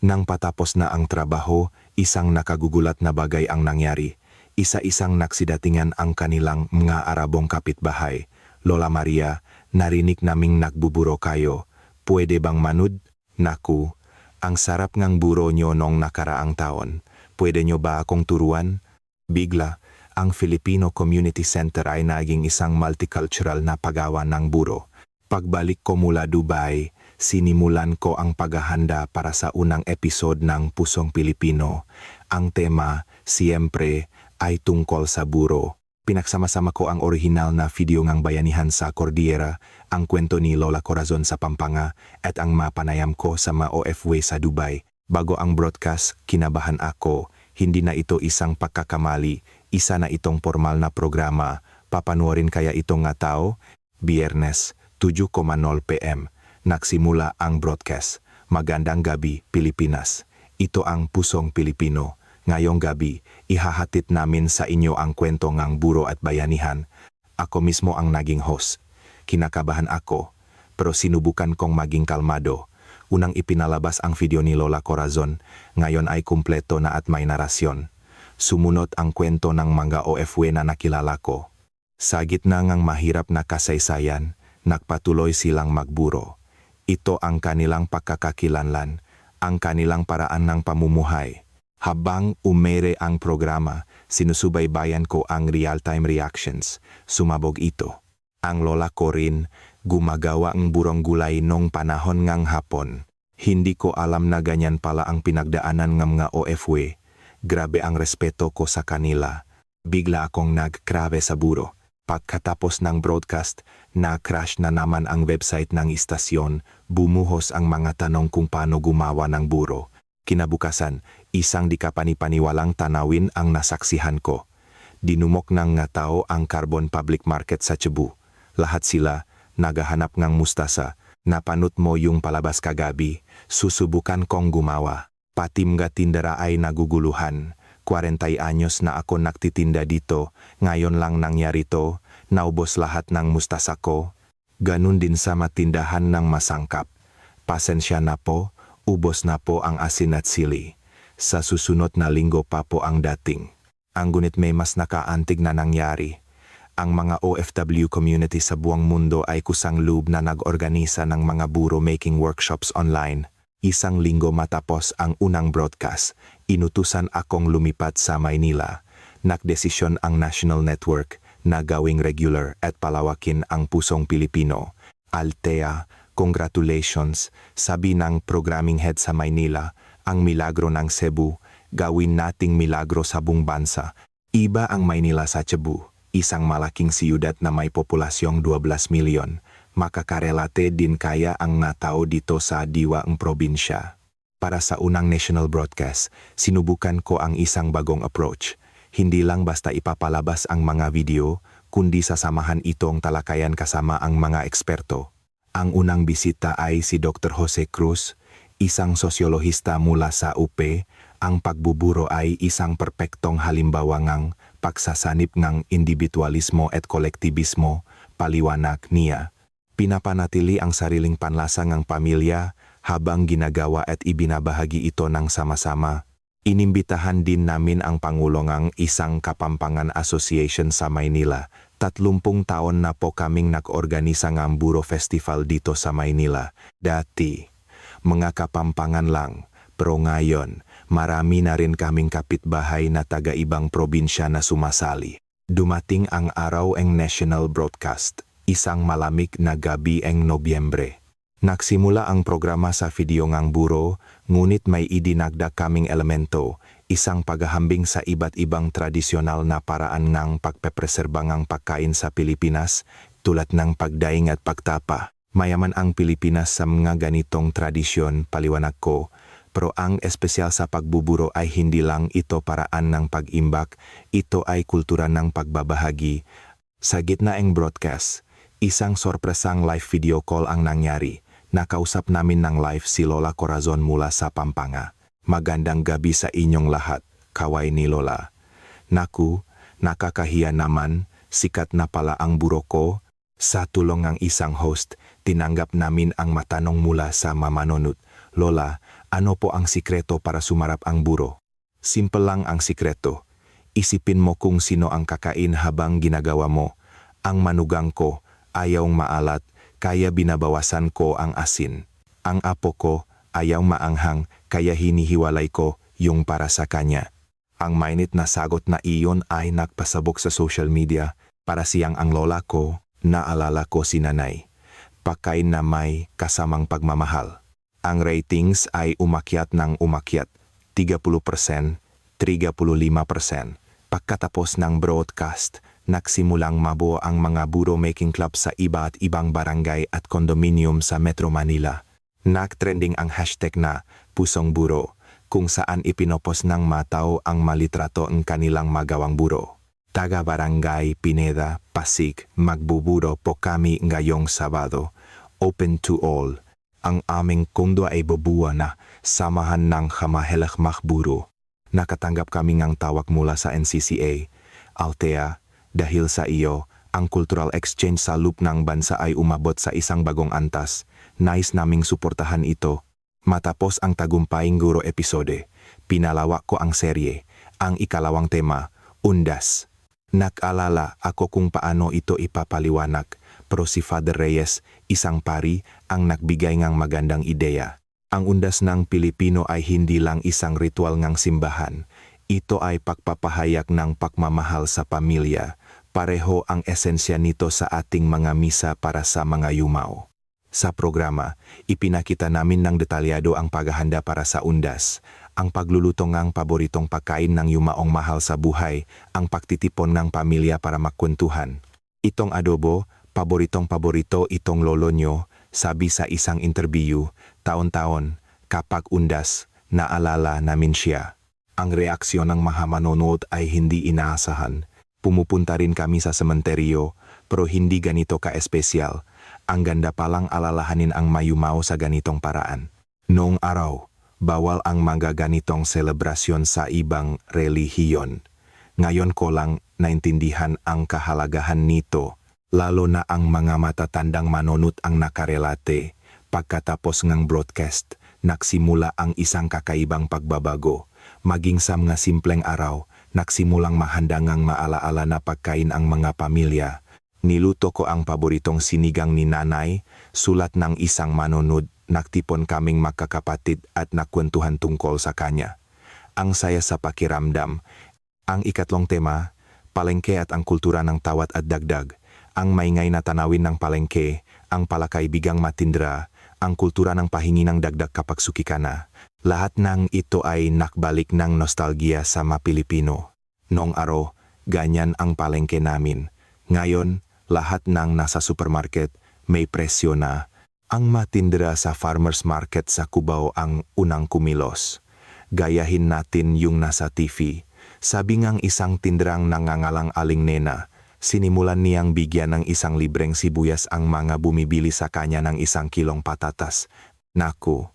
S1: Nang patapos na ang trabaho, isang nakagugulat na bagay ang nangyari. Isa-isang nagsidatingan ang kanilang mga Arabong kapitbahay. Lola Maria, narinig naming nagbuburo kayo. Pwede bang manud? Naku, ang sarap ngang buro nyo nung nakaraang taon. Pwede nyo ba akong turuan? Bigla, ang Filipino Community Center ay naging isang multicultural na paggawa ng buro. Pagbalik ko mula Dubai, sinimulan ko ang paghahanda para sa unang episode ng Pusong Pilipino. Ang tema, siyempre, ay tungkol sa buro. Pinagsama-sama ko ang orihinal na video ng bayanihan sa Cordillera, ang kwento ni Lola Corazon sa Pampanga, at ang mapanayam ko sa mga OFW sa Dubai. Bago ang broadcast, kinabahan ako. Hindi na ito isang pagkakamali, isa na itong formal na programa. Papanuorin kaya ito nga tao? Biyernes, 7:00 PM. Nagsimula ang broadcast. Magandang gabi, Pilipinas. Ito ang Pusong Pilipino. Ngayong gabi, ihahatid namin sa inyo ang kwento ng buro at bayanihan. Ako mismo ang naging host. Kinakabahan ako, pero sinubukan kong maging kalmado. Unang ipinalabas ang video ni Lola Corazon, ngayon ay kumpleto na at may narasyon. Sumunod ang kwento ng mga OFW na nakilala ko. Sa gitna ng mahirap na kasaysayan, nagpatuloy silang magburo. Ito ang kanilang pagkakakilanlan, ang kanilang paraan ng pamumuhay. Habang umere ang programa, sinusubaybayan ko ang real-time reactions. Sumabog ito. Ang lola ko rin, gumagawa ang burong gulay nung panahon ngang hapon. Hindi ko alam na ganyan pala ang pinagdaanan ng mga OFW. Grabe ang respeto ko sa kanila. Bigla akong nagkrabe sa buro. Pagkatapos ng broadcast, na-crash na naman ang website ng istasyon. Bumuhos ang mga tanong kung paano gumawa ng buro. Kinabukasan, isang di kapanipaniwalang tanawin ang nasaksihan ko. Dinumok ng nga tao ang Carbon Public Market sa Cebu. Lahat sila, nagahanap ng mustasa. Napanut mo yung palabas kagabi, susubukan kong gumawa. Pati mga tindera ay naguguluhan. 40 anyos na ako nagtitinda dito, ngayon lang nangyari to, naubos lahat ng mustasa ko. Ganun din sa matindahan ng masangkap. Pasensya na po, ubos na po ang asin at sili. Sa susunod na linggo pa po ang dating. Ang gunit may mas nakaantig na nangyari. Ang mga OFW community sa buong mundo ay kusang loob na nag-organisa ng mga buro making workshops online. Isang linggo matapos ang unang broadcast, inutusan akong lumipat sa Maynila. Nagdesisyon ang National Network na gawing regular at palawakin ang Pusong Pilipino. Altea, congratulations, sabi ng programming head sa Maynila, ang milagro ng Cebu, gawin nating milagro sa buong bansa. Iba ang Maynila sa Cebu, isang malaking siyudad na may populasyong 12 milyon. Makakarelate din kaya ang natao dito sa diwang probinsya. Para sa unang national broadcast, sinubukan ko ang isang bagong approach. Hindi lang basta ipapalabas ang mga video, kundi sasamahan itong talakayan kasama ang mga eksperto. Ang unang bisita ay si Dr. Jose Cruz, isang sosyologista mula sa UP. Ang pagbuburo ay isang perpektong halimbawa ng pagsasanip ng individualismo at kolektibismo, paliwanag niya. Pinapanatili ang sariling panlasa ng pamilya habang ginagawa at ibinabahagi ito ng sama-sama. Inimbitahan din namin ang Pangulo ng isang Kapampangan Association sa Maynila. 30 taon na po kaming nag-organisa ng Buro Festival dito sa Maynila. Dati, mga Kapampangan lang, pero ngayon, marami na rin kaming kapitbahay na taga-ibang probinsya na sumasali. Dumating ang araw ng national broadcast. Isang malamig na gabi ng Nobyembre. Nagsimula ang programa sa video ng buro, ngunit may idinagdag kaming elemento, isang paghahambing sa iba't ibang tradisyonal na paraan ng pagpepreserba ng pagkain sa Pilipinas, tulad ng pagdaing at pagtapa. Mayaman ang Pilipinas sa mga ganitong tradisyon, paliwanag ko, pero ang espesyal sa pagbuburo ay hindi lang ito paraan ng pag-imbak, ito ay kultura ng pagbabahagi. Sa gitna ng broadcast, isang sorpresang live video call ang nangyari. Nakausap namin ng live si Lola Corazon mula sa Pampanga. Magandang gabi sa inyong lahat, kaway ni Lola. Naku, nakakahiya naman, sikat na pala ang buro ko. Sa tulong ng isang host, tinanggap namin ang matanong mula sa mamanonut. Lola, ano po ang sikreto para sumarap ang buro? Simple lang ang sikreto. Isipin mo kung sino ang kakain habang ginagawa mo. Ang manugang ko, ayaw maalat, kaya binabawasan ko ang asin. Ang apo ko, ayaw maanghang, kaya hinihiwalay ko yung para sa kanya. Ang mainit na sagot na iyon ay nagpasabog sa social media. Para siyang ang lola ko, naalala ko si nanay. Pagkain na may kasamang pagmamahal. Ang ratings ay umakyat ng umakyat, 30%, 35%. Pagkatapos ng broadcast, nagsimulang mabuo ang mga buro making club sa iba't ibang barangay at kondominium sa Metro Manila. Nag-trending ang hashtag na Pusong Buro, kung saan ipinopos ng matao ang malitrato ng kanilang magawang buro. Taga Barangay Pineda, Pasig, magbuburo po kami ngayong Sabado. Open to all. Ang aming kondo ay bubuwa na samahan ng Hamahelak Makburo. Nakatanggap kami ng tawag mula sa NCCA, Altea. Dahil sa iyo, ang cultural exchange sa loop ng bansa ay umabot sa isang bagong antas. Nais naming suportahan ito. Matapos ang tagumpaying guro episode, pinalawak ko ang serye. Ang ikalawang tema, Undas. Nag-alala ako kung paano ito ipapaliwanag, pero si Father Reyes, isang pari, ang nagbigay ng magandang ideya. Ang undas ng Pilipino ay hindi lang isang ritual ng simbahan. Ito ay pagpapahayag ng pagmamahal sa pamilya. Pareho ang esensya nito sa ating mga misa para sa mga yumao. Sa programa, ipinakita namin ng detalyado ang paghahanda para sa undas, ang pagluluto ng paboritong pagkain ng yumaong mahal sa buhay, ang pagtitipon ng pamilya para magkwentuhan. Itong adobo, paboritong-paborito itong lolo nyo, sabi sa isang interview, taon-taon, kapag undas, naalala namin siya. Ang reaksyon ng mga manonood ay hindi inaasahan. Pumupunta rin kami sa sementeryo, pero hindi ganito ka-espesyal. Ang ganda palang alalahanin ang mayumao sa ganitong paraan. Noong araw, bawal ang mga ganitong selebrasyon sa ibang relihiyon. Ngayon ko lang naintindihan ang kahalagahan nito. lalo na ang mga matatandang manonut ang nakarelate. Pagkatapos ng broadcast, nagsimula ang isang kakaibang pagbabago. Maging sa mga simpleng araw, nagsimulang mahandangang maalaala na pagkain ang mga pamilya. Niluto ko ang paboritong sinigang ni nanay, sulat ng isang manunod, nagtipon kaming magkakapatid at nakwentuhan tungkol sa kanya. Ang saya sa pakiramdam. Ang ikatlong tema, palengke at ang kultura ng tawat at dagdag. Ang maingay na tanawin ng palengke, ang palakaibigang matindra, ang kultura ng pahingi ng dagdag kapag suki ka na. Lahat ng ito ay nakbalik ng nostalgia sa mga Pilipino. Noong araw, ganyan ang palengke namin. Ngayon, lahat ng nasa supermarket may presyo na. Ang matindra sa farmers market sa Cubao ang unang kumilos. Gayahin natin yung nasa TV. Sabi ngang isang tindrang nangangalang Aling Nena, sinimulan niyang bigyan ng isang libreng sibuyas ang mga bumibili sa kanya ng 1 kilong patatas. Naku,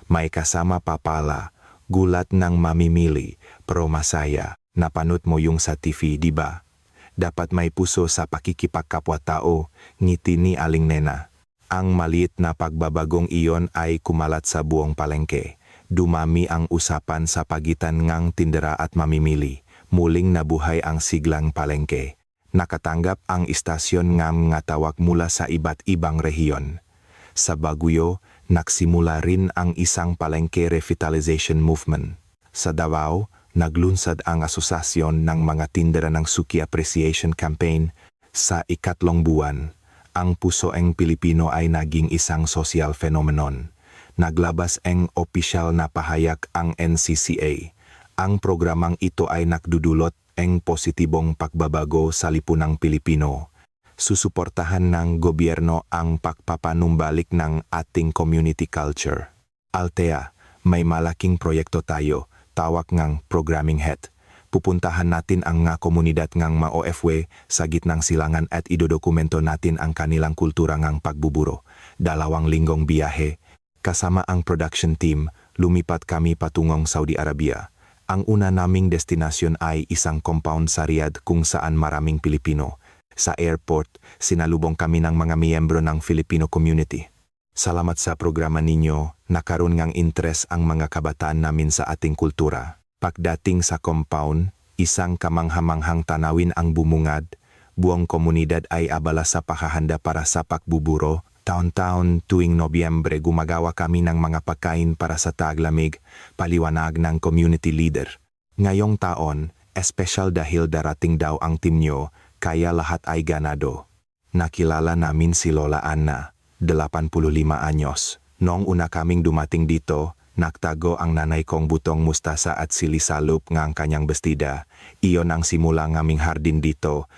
S1: may kasama pa pala, gulat ng mamimili, pero masaya. Napanood mo yung sa TV, di ba? Dapat may puso sa pakikipagkapwa-tao, ngiti ni Aling Nena. Ang maliit na pagbabagong iyon ay kumalat sa buong palengke. Dumami ang usapan sa pagitan ng tindera at mamimili. Muling nabuhay ang siglang palengke. Nakatanggap ang istasyon ng mga tawag mula sa iba't ibang rehiyon. Sa Baguio, nagsimula rin ang isang palengke revitalization movement. Sa Davao, naglunsad ang asosasyon ng mga tindera ng Suki Appreciation Campaign. Sa ikatlong buwan, ang pusoeng Pilipino ay naging isang social phenomenon. Naglabas ang opisyal na pahayag ang NCCA. Ang programang ito ay nagdudulot ang positibong pagbabago sa lipunang Pilipino. Susuportahan ng gobyerno ang pagpapanumbalik ng ating community culture. Altea, may malaking proyekto tayo, tawag ngang programming head. Pupuntahan natin ang nga komunidad ngang ma-OFW sa gitnang silangan at idodokumento natin ang kanilang kultura ngang pagbuburo. 2 linggong biyahe. Kasama ang production team, lumipat kami patungong Saudi Arabia. Ang una naming destinasyon ay isang compound sa Riyadh kung saan maraming Pilipino. Sa airport, sinalubong kami ng mga miyembro ng Filipino community. Salamat sa programa ninyo, nakaroon ngang interes ang mga kabataan namin sa ating kultura. Pagdating sa compound, isang kamanghamanghang tanawin ang bumungad, buong komunidad ay abala sa paghahanda para sa pagbuburo. Taon-taon tuwing Nobyembre gumagawa kami ng mga pagkain para sa taglamig, paliwanag ng community leader. Ngayong taon, espesyal dahil darating daw ang team nyo, kaya lahat ay ganado. Nakilala namin si Lola Anna, 85 anyos. Noong una kaming dumating dito, nagtago ang nanay kong butong mustasa at silisalup ng kanyang bestida. Iyon ang simula ngaming hardin dito.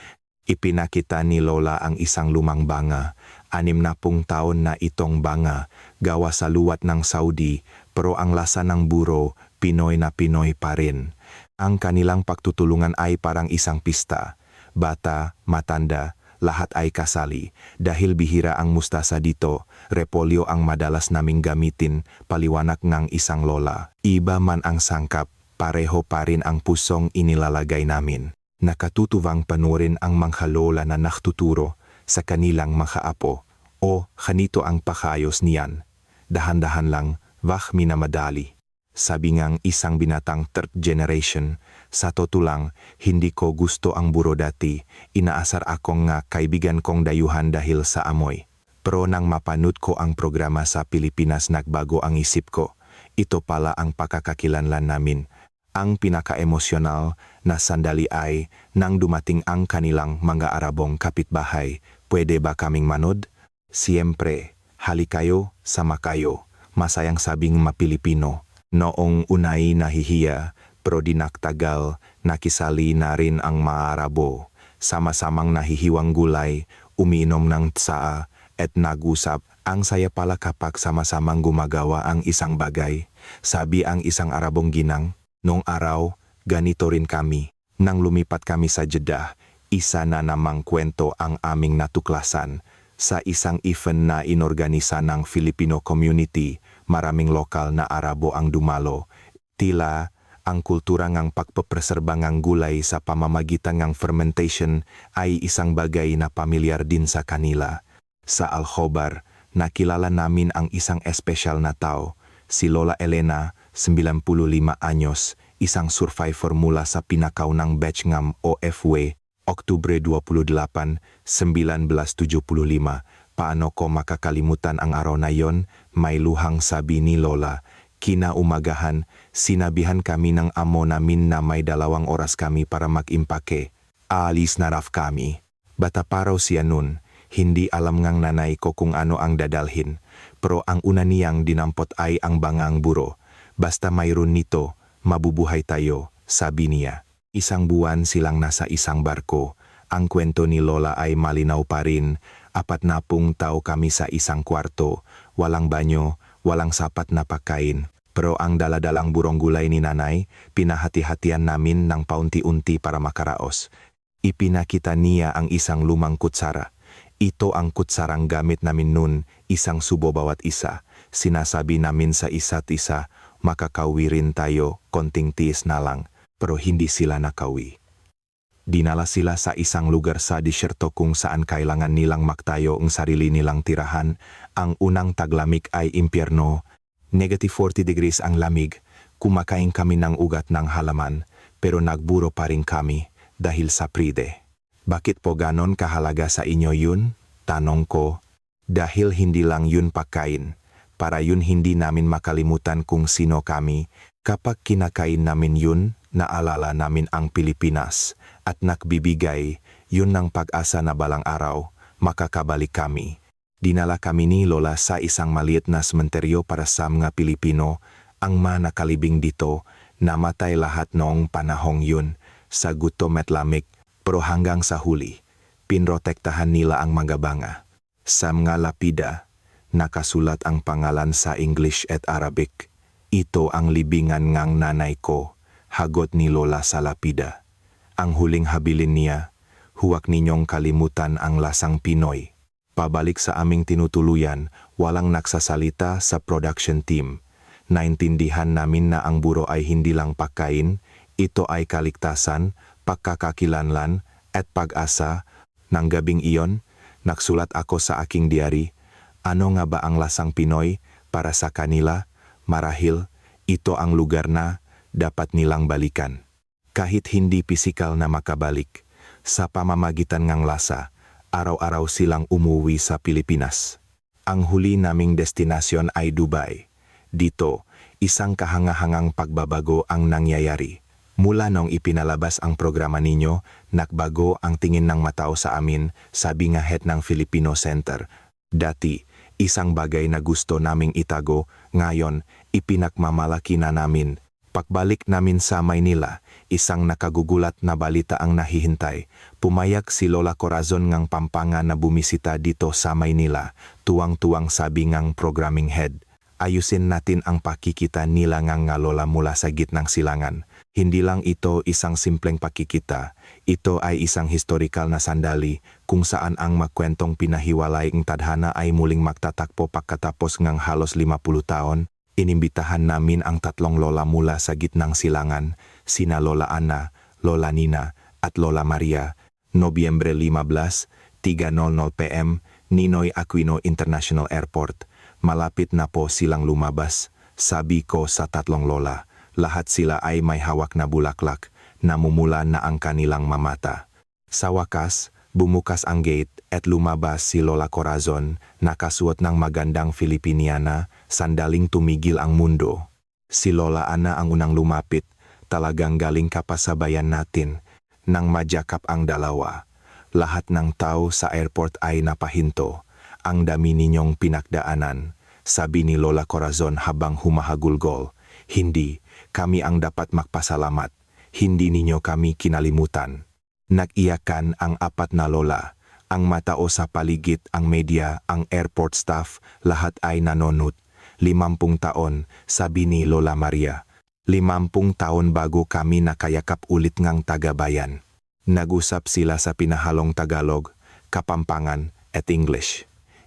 S1: Ipinakita ni Lola ang isang lumang banga. 60 taon na itong banga, gawa sa luwat ng Saudi, pero ang lasa ng buro, Pinoy na Pinoy pa rin. Ang kanilang pagtutulungan ay parang isang pista. Bata, matanda, lahat ay kasali. Dahil bihira ang mustasa dito, repolyo ang madalas naming gamitin, paliwanag ng isang lola. Iba man ang sangkap, pareho pa rin ang pusong inilalagay namin. Nakatutubang panurin ang mga lola na naktuturo sa kanilang mga apo. O, kanito ang pakayos niyan. Dahan-dahan lang, wag minamadali. Sabi ngang isang binatang third generation, sa totoo lang, hindi ko gusto ang buro dati, inaasar akong nga kaibigan kong dayuhan dahil sa amoy. Pero nang mapanood ko ang programa sa Pilipinas nagbago ang isip ko. Ito pala ang pagkakakilanlan namin. Ang pinaka-emosyonal na sandali ay nang dumating ang kanilang mga Arabong kapitbahay. Pwede ba kaming manood? Siyempre, hali kayo, sama kayo. Masayang sabing mapilipino. Noong unay nahihiya, pero dinaktagal, nakisali na rin ang mga Arabo. Sama-samang nahihiwang gulay, umiinom ng tsaa, at nag-usap. Ang saya pala kapag sama-samang gumagawa ang isang bagay. Sabi ang isang Arabong ginang, noong araw, ganito rin kami. Nang lumipat kami sa Jeddah, isa na namang kwento ang aming natuklasan. Sa isang event na inorganisa ng Filipino community, maraming lokal na Arabo ang dumalo. Tila, Ang kultura ngang pagpapreserba ngang gulay sa pamamagitan ngang fermentation ay isang bagay na pamilyar din sa kanila. Sa Aljobar, nakilala namin ang isang espesyal na tao, si Lola Elena, 95 anyos, isang survivor mula sa pinakaunang batch ngam OFW, Oktubre 28, 1975. Paano ko makakalimutan ang araw na yon? May luhang sabi ni Lola. Kinaumagahan, sinabihan kami ng amo namin na may 2 oras kami para mag-impake. Aalis na raf kami. Bata pa raw siya nun, hindi alam ngang nanay ko kung ano ang dadalhin. Pero ang una niyang dinampot ay ang bangang buro. Basta mayroon nito, mabubuhay tayo, sabi niya. 1 buwan silang nasa isang barko. Ang kwento ni Lola ay malinaw pa rin. 40 tao kami sa isang kwarto. Walang banyo, walang sapat na pagkain. Pero ang daladalang burong gulay ni nanay, pinahati-hatian namin ng paunti-unti para makaraos. Ipinakita niya ang isang lumang kutsara. Ito ang kutsarang gamit namin nun, 1 subo bawat isa. Sinasabi namin sa isa't isa, makakawi rin tayo, konting tiis na lang. Pero hindi sila nakawi. Dinala sila sa isang lugar sa disyerto kung saan kailangan nilang magtayo ang sarili nilang tirahan. Ang unang taglamig ay impyerno. -40 degrees ang lamig. Kumakain kami ng ugat ng halaman, pero nagburo pa rin kami dahil sa pride. Bakit po ganon kahalaga sa inyo yun? Tanong ko. Dahil hindi lang yun pagkain. Para yun hindi namin makalimutan kung sino kami. Kapag kinakain namin yun, naalala namin ang Pilipinas at nagbibigay yun ng pag-asa na balang araw, makakabalik kami. Dinala kami ni Lola sa isang maliit na sementeryo para sa mga Pilipino. Ang mga nakalibing dito, namatay lahat noong panahong yun sa gutom at lamig, pero hanggang sa huli, pinrotektahan nila ang mga banga. Sa mga lapida, nakasulat ang pangalan sa English at Arabic. Ito ang libingan ngang nanay ko, hagot ni Lola sa lapida. Ang huling habilin niya, huwag ninyong kalimutan ang lasang Pinoy. Pabalik sa aming tinutuluyan, walang nagsasalita sa production team. Naintindihan namin na ang buro ay hindi lang pagkain, ito ay kaligtasan, pagkakakilanlan, at pag-asa. Nang gabing iyon, nagsulat ako sa aking diary, ano nga ba ang lasang Pinoy para sa kanila? Marahil, ito ang lugar na dapat nilang balikan. Kahit hindi pisikal na makabalik, sa pamamagitan ng lasa, araw-araw silang umuwi sa Pilipinas. Ang huli naming destinasyon ay Dubai. Dito, isang kahangahangang pagbabago ang nangyayari. Mula nung ipinalabas ang programa ninyo, nagbago ang tingin ng matao sa amin, sabi nga head ng Filipino Center. Dati, isang bagay na gusto naming itago, ngayon, ipinakmamalaki na namin. Pagbalik namin sa Maynila, isang nakagugulat na balita ang nahihintay. Pumayag si Lola Corazon ngang Pampanga na bumisita dito sa Maynila. Tuwang-tuwang sabi ngang programming head. Ayusin natin ang pakikita nila ngang nga lola mula sa gitnang silangan. Hindi lang ito isang simpleng pakikita. Ito ay isang historical na sandali kung saan ang magkwentong pinahiwalay ng tadhana ay muling magtatakpo pagkatapos ngang halos 50 taon. Inimbitahan namin ang 3 lola mula sa gitnang silangan, sina Lola Ana, Lola Nina, at Lola Maria. Nobyembre 15, 3:00 PM, Ninoy Aquino International Airport. Malapit na po silang lumabas, sabi ko sa 3 lola. Lahat sila ay may hawak na bulaklak, namumula na ang kanilang mamata. Sa wakas, bumukas ang gate at lumabas si Lola Corazon, nakasuot ng magandang Filipiniana, sandaling tumigil ang mundo. Si Lola Ana ang unang lumapit, talagang galing ka pa sa bayan natin. Nang majakap ang dalawa, lahat ng tao sa airport ay napahinto. Ang dami ninyong pinagdaanan, sabi ni Lola Corazon habang humahagulgol. Hindi, kami ang dapat magpasalamat. Hindi ninyo kami kinalimutan. Nag-iyakan ang 4 na lola. Ang matao sa paligid, ang media, ang airport staff, lahat ay nanonot. 50 taon, sabi ni Lola Maria. 50 taon bago kami nakayakap ulit ngang tagabayan. Nag-usap sila sa pinahalong Tagalog, Kapampangan, at English.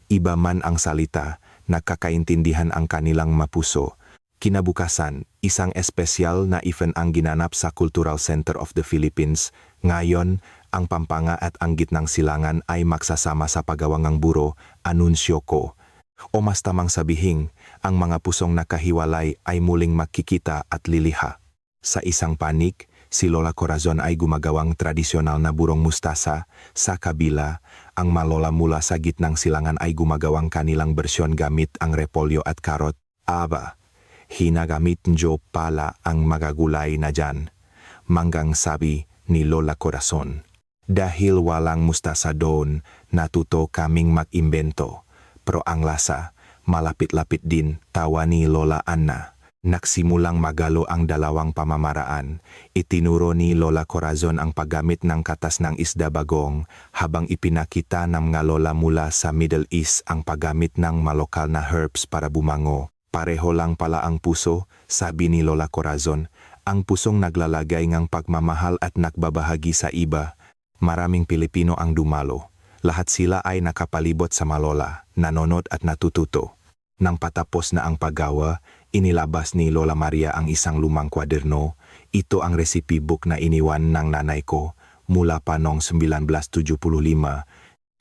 S1: Iba man ang salita, nakakaintindihan ang kanilang mapuso. Kinabukasan, isang espesyal na event ang ginanap sa Cultural Center of the Philippines. Ngayon, ang Pampanga at ang Gitnang Silangan ay magsasama sa pagawangang buro, anunsyo ko. O mas tamang sabihin, ang mga pusong nakahiwalay ay muling magkikita at liliha. Sa isang panig, si Lola Corazon ay gumagawang tradisyonal na burong mustasa. Sa kabila, ang malola mula sa Gitnang Silangan ay gumagawang kanilang bersyon gamit ang repolyo at karot. Aba, hinagamit nyo pala ang magagulay na dyan. Manggang sabi ni Lola Corazon. Dahil walang mustasa doon, natuto kaming mag-imbento. Pero ang lasa, malapit-lapit din, tawa ni Lola Anna. Nagsimulang magalo ang dalawang pamamaraan. Itinuro ni Lola Corazon ang paggamit ng katas ng isda bagong habang ipinakita ng mga lola mula sa Middle East ang paggamit ng malokal na herbs para bumango. Pareho lang pala ang puso, sabi ni Lola Corazon. Ang pusong naglalagay ng pagmamahal at nagbabahagi sa iba. Maraming Pilipino ang dumalo. Lahat sila ay nakapalibot sa malola, nanonood at natututo. Nang patapos na ang paggawa, inilabas ni Lola Maria ang isang lumang kwaderno. Ito ang recipe book na iniwan ng nanay ko mula pa noong 1975.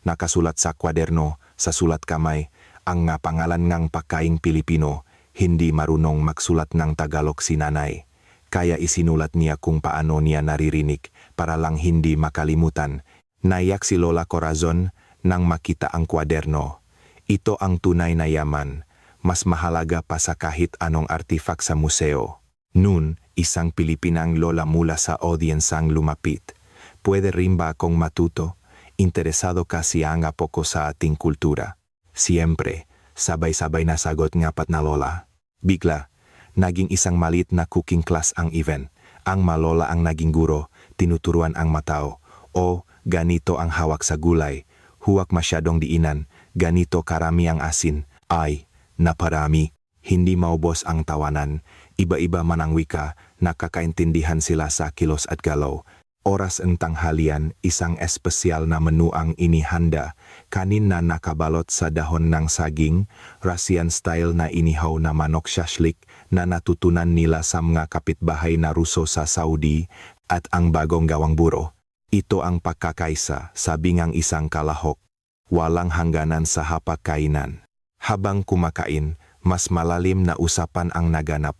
S1: Nakasulat sa kwaderno, sa sulat kamay, ang nga pangalan ng pagkaing Pilipino. Hindi marunong magsulat ng Tagalog si nanay. Kaya isinulat niya kung paano niya naririnig para lang hindi makalimutan. Naiyak si Lola Corazon nang makita ang kwaderno. Ito ang tunay na yaman. Mas mahalaga pa sa kahit anong artifact sa museo. Noon, isang Pilipinang lola mula sa audiensang lumapit. Pwede rin ba akong matuto? Interesado kasi ang apoko sa ating kultura. Siyempre, sabay-sabay na sagot ng apat na lola. Bigla, naging isang maliit na cooking class ang event. Ang malola ang naging guro, tinuturuan ang matao. O, ganito ang hawak sa gulay. Huwag masyadong diinan, ganito karami ang asin. Ay, naparami. Hindi maubos ang tawanan. Iba-iba man ang wika, nakakaintindihan sila sa kilos at galaw. Oras ang tanghalian, isang espesyal na menu ang inihanda. Kanin na nakabalot sa dahon ng saging, Russian style na inihaw na manok shashlik na natutunan nila sa mga kapitbahay na Ruso sa Saudi, at ang bagong gawang buro. Ito ang pagkakaisa, sabi ngang isang kalahok. Walang hangganan sa hapag-kainan. Habang kumakain, mas malalim na usapan ang naganap.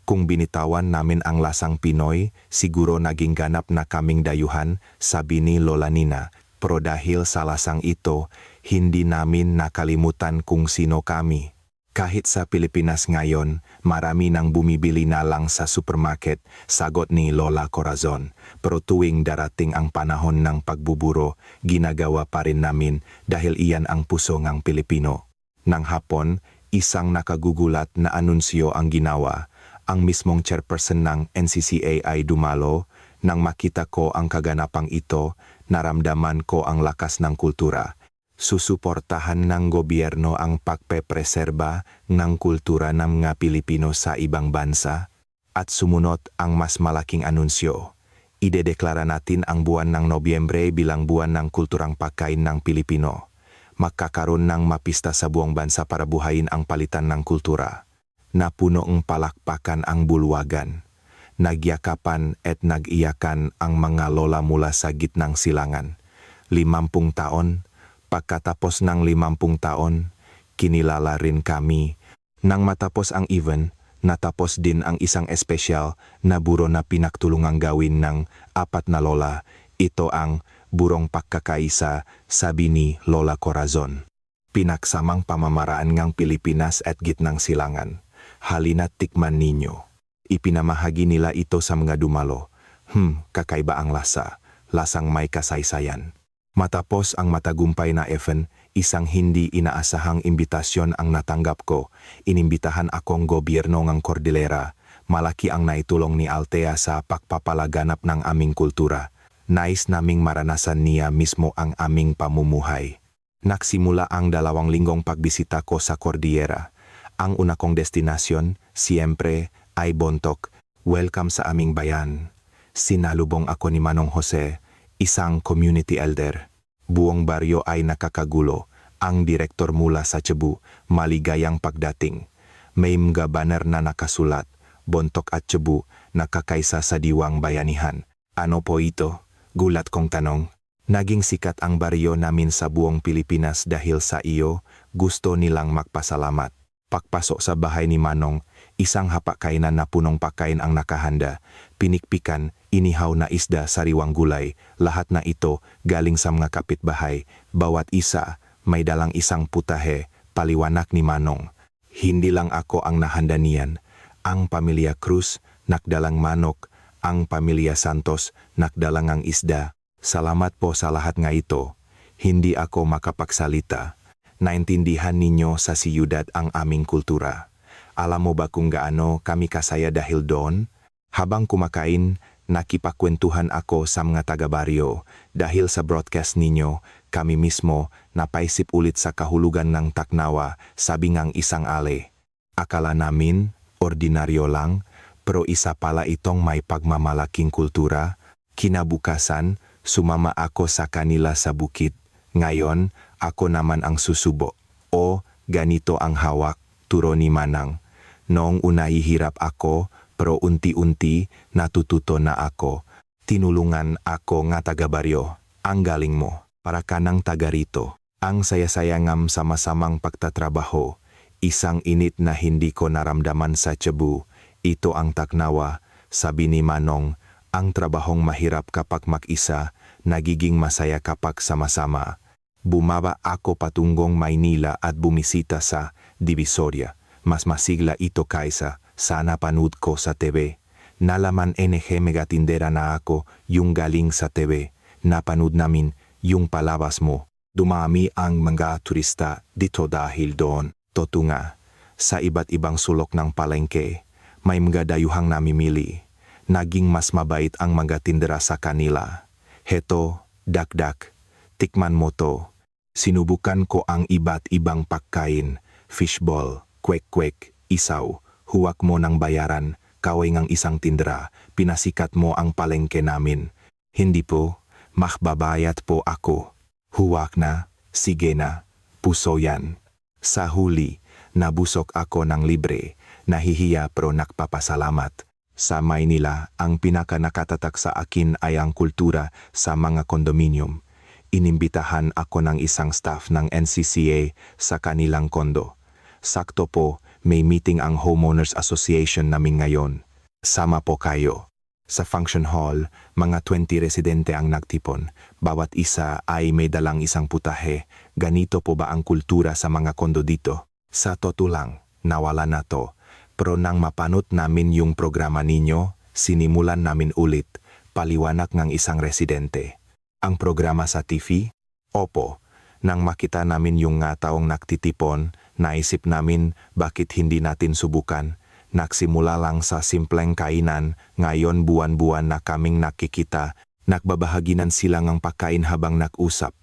S1: Kung binitawan namin ang lasang Pinoy, siguro naging ganap na kaming dayuhan, sabi ni Lola Nina. Pero dahil sa lasang ito, hindi namin nakalimutan kung sino kami. Kahit sa Pilipinas ngayon, marami nang bumibili na lang sa supermarket, sagot ni Lola Corazon. Pero tuwing darating ang panahon ng pagbuburo, ginagawa pa rin namin dahil iyan ang puso ng Pilipino. Nang hapon, isang nakagugulat na anunsyo ang ginawa. Ang mismong chairperson ng NCCA ay dumalo. Nang makita ko ang kaganapang ito, naramdaman ko ang lakas ng kultura. Susuportahan ng gobyerno ang pagpepreserba ng kultura ng mga Pilipino sa ibang bansa. At sumunod ang mas malaking anunsyo. Idedeklara natin ang buwan ng Nobyembre bilang buwan ng kulturang pagkain ng Pilipino. Magkakaroon ng mapista sa buong bansa para buhayin ang palitan ng kultura. Napunoong palakpakan ang bulwagan. Nagyakapan at nag-iyakan ang mga lola mula sa Gitnang Silangan. 50 taon, pagkatapos ng 50 taon, kinilala rin kami. Nang matapos ang event, natapos din ang isang espesyal na buro na pinagtulungang gawin ng 4 na lola. Ito ang burong pagkakaisa, sabi ni Lola Corazon. Pinaksamang pamamaraan ng Pilipinas at Gitnang Silangan. Halina't tikman ninyo. Ipinamahagi nila ito sa mga dumalo. Kakaiba ang lasa. Lasang may kasaysayan. Matapos ang matagumpay na event, isang hindi inaasahang imbitasyon ang natanggap ko. Inimbitahan akong gobyerno ng Cordillera. Malaki ang naitulong ni Altea sa pagpapalaganap ng aming kultura. Nais naming maranasan niya mismo ang aming pamumuhay. Nagsimula ang 2 linggong pagbisita ko sa Cordillera. Ang una kong destinasyon, siyempre, ay Bontoc. Welcome sa aming bayan. Sinalubong ako ni Manong Jose, isang community elder. Buong baryo ay nakakagulo. Ang direktor mula sa Cebu, maligayang pagdating. May mga banner na nakasulat, Bontok at Cebu, nakakaisa sa diwang bayanihan. Ano po ito? Gulat kong tanong. Naging sikat ang baryo namin sa buong Pilipinas dahil sa iyo, gusto nilang magpasalamat. Pagpasok sa bahay ni Manong, isang hapakainan na punong pakain ang nakahanda, pinikpikan, inihaw na isda, sariwang gulay, lahat na ito galing sa mga kapitbahay, bawat isa may dalang isang putahe, paliwanag ni Manong. Hindi lang ako ang nahanda niyan, ang pamilya Cruz, nakdalang manok, ang pamilya Santos, nakdalang ang isda. Salamat po sa lahat nga ito, hindi ako makapagsalita. Naintindihan ninyo sa siyudad ang aming kultura. Alam mo ba kung gaano kami kasaya dahil doon? Habang kumakain, nakipagkwentuhan ako sa mga taga-baryo. Dahil sa broadcast ninyo, kami mismo napaisip ulit sa kahulugan ng Taknawa, sabi ngang isang ale. Akala namin, ordinaryo lang, pero isa pala itong may pagmamalaking kultura. Kinabukasan, sumama ako sa kanila sa bukid. Ngayon, ako naman ang susubo. O, ganito ang hawak, turo ni Manang. Noong una hihirap ako, pero unti-unti natututo na ako. Tinulungan ako nga taga-baryo. Ang galing mo, para ka ng taga rito. Ang saya-saya ngam sama-samang pagtatrabaho. Isang init na hindi ko naramdaman sa Cebu. Ito ang Taknawa, sabi ni Manong. Ang trabahong mahirap kapag mag-isa, nagiging masaya kapag sama-sama. Bumaba ako patungong Maynila at bumisita sa Divisoria. Mas masigla ito kaysa sa napanood ko sa TV. Nalaman NG megatindera na ako yung galing sa TV. Napanood namin yung palabas mo. Dumami ang mga turista dito dahil doon. Totoo nga, sa iba't ibang sulok ng palengke, may mga dayuhang namimili. Naging mas mabait ang mga tindera sa kanila. Heto, dakdak, tikman mo to. Sinubukan ko ang iba't ibang pagkain, fishball, kwek-kwek, isaw, huwag mo ng bayaran, kaway ngang isang tindera, pinasikat mo ang palengke namin. Hindi po, makbabayat po ako. Huwag na, sige na, puso yan. Sa huli, nabusok ako ng libre, nahihiya pero nakpapasalamat. Sa Maynila, ang pinaka-nakatatak sa akin ay ang kultura sa mga kondominium. Inimbitahan ako ng isang staff ng NCCA sa kanilang kondo. Sakto po, may meeting ang Homeowners Association namin ngayon. Sama po kayo. Sa function hall, mga 20 residente ang nagtipon. Bawat isa ay may dalang isang putahe. Ganito po ba ang kultura sa mga kondo dito? Sa totoo lang, nawala na to. Pero nang mapanood namin yung programa ninyo, sinimulan namin ulit, paliwanag ng isang residente. Ang programa sa TV? Opo. Nang makita namin yung nga taong nagtitipon, naisip namin bakit hindi natin subukan. Nagsimula lang sa simpleng kainan, ngayon buwan-buwan na kaming nakikita, nagbabahaginan sila ng pagkain habang nag-usap.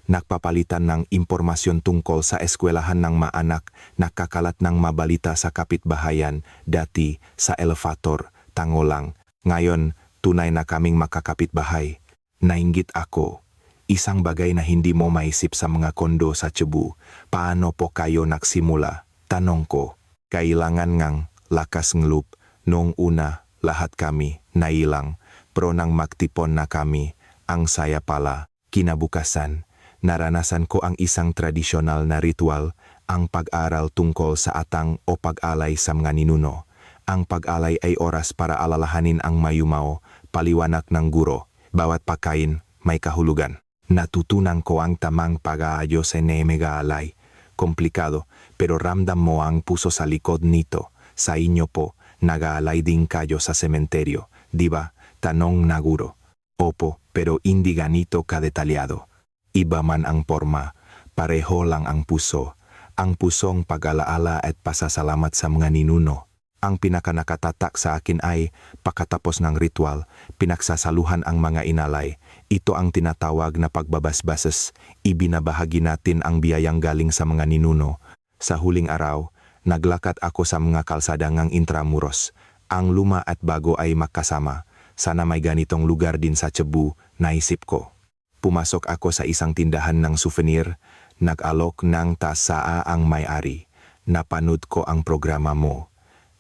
S1: Nagpapalitan ng impormasyon tungkol sa eskwelahan ng maanak, nakakalat ng mabalita sa kapitbahayan, dati sa elevator, tango lang. Ngayon, tunay na kaming makakapitbahay. Nainggit ako. Isang bagay na hindi mo maisip sa mga kondo sa Cebu. Paano po kayo nagsimula? Tanong ko. Kailangan ngang lakas ng loob. Noong una, lahat kami nailang. Pero nang magtipon na kami, ang saya pala. Kinabukasan, naranasan ko ang isang tradisyonal na ritual, ang pag-aral tungkol sa atang o pag-alay sa mga ninuno. Ang pag-alay ay oras para alalahanin ang mayumao, paliwanag ng guro. Bawat pagkain may kahulugan. Natutunan ko ang tamang pag-aayos sa nega-alay. Komplikado, pero ramdam mo ang puso sa likod nito. Sa inyo po, nag-aalay din kayo sa sementeryo, di ba? Tanong na guro. Opo, pero hindi ganito kadetalyado. Iba man ang forma, pareho lang ang puso. Ang pusong pag-alaala at pasasalamat sa mga ninuno. Ang pinakanakatatak sa akin ay, pagkatapos ng ritual, pinagsasaluhan ang mga inalay. Ito ang tinatawag na pagbabasbases. Ibinabahagi natin ang biyayang galing sa mga ninuno. Sa huling araw, naglakad ako sa mga kalsadangang intramuros. Ang luma at bago ay magkasama. Sana may ganitong lugar din sa Cebu, naisip ko. Pumasok ako sa isang tindahan ng souvenir, nag-alok ng tasaa ang may-ari. Napanood ko ang programa mo.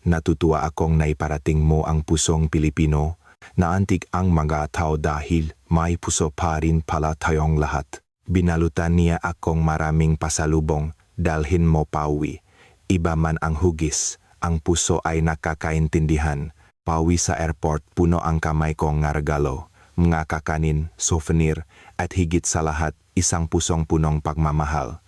S1: Natutuwa akong naiparating mo ang pusong Pilipino. Naantig ang mga tao dahil may puso pa rin pala tayong lahat. Binalutan niya akong maraming pasalubong, dalhin mo pauwi. Iba man ang hugis, ang puso ay nakakaintindihan. Pauwi sa airport, puno ang kamay kong nga regalo, mga kakanin, souvenir, at higit sa lahat, isang pusong punong pagmamahal.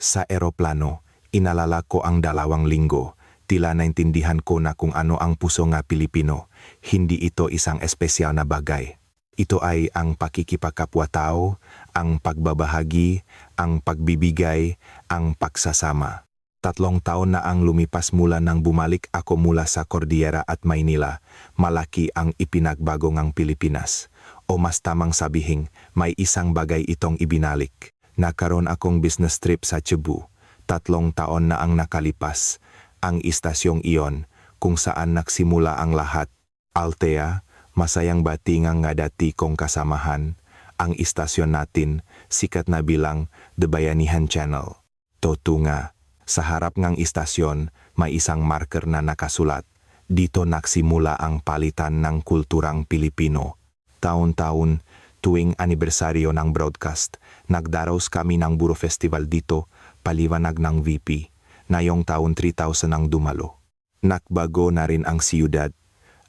S1: Sa eroplano, inalala ko ang 2 linggo. Tila naintindihan ko na kung ano ang puso nga Pilipino. Hindi ito isang espesyal na bagay. Ito ay ang pakikipagkapwa-tao, ang pagbabahagi, ang pagbibigay, ang pagsasama. 3 taon na ang lumipas mula nang bumalik ako mula sa Cordillera at Maynila. Malaki ang ipinagbago ngang Pilipinas. O mas tamang sabihing, may isang bagay itong ibinalik. Nakaroon akong business trip sa Cebu. 3 taon na ang nakalipas. Ang istasyong iyon, kung saan nagsimula ang lahat. Altea, masayang batingang nga dati kong kasamahan. Ang istasyon natin, sikat na bilang The Bayanihan Channel. Totunga. Sa harap ngang istasyon, may isang marker na nakasulat. Dito nagsimula ang palitan ng kulturang Pilipino. Taon-taon, tuwing anibersaryo ng broadcast, nagdaros kami ng Buro Festival dito, paliwanag ng VP. Ngayong taon 3,000 ang dumalo. Nakbago na rin ang siyudad.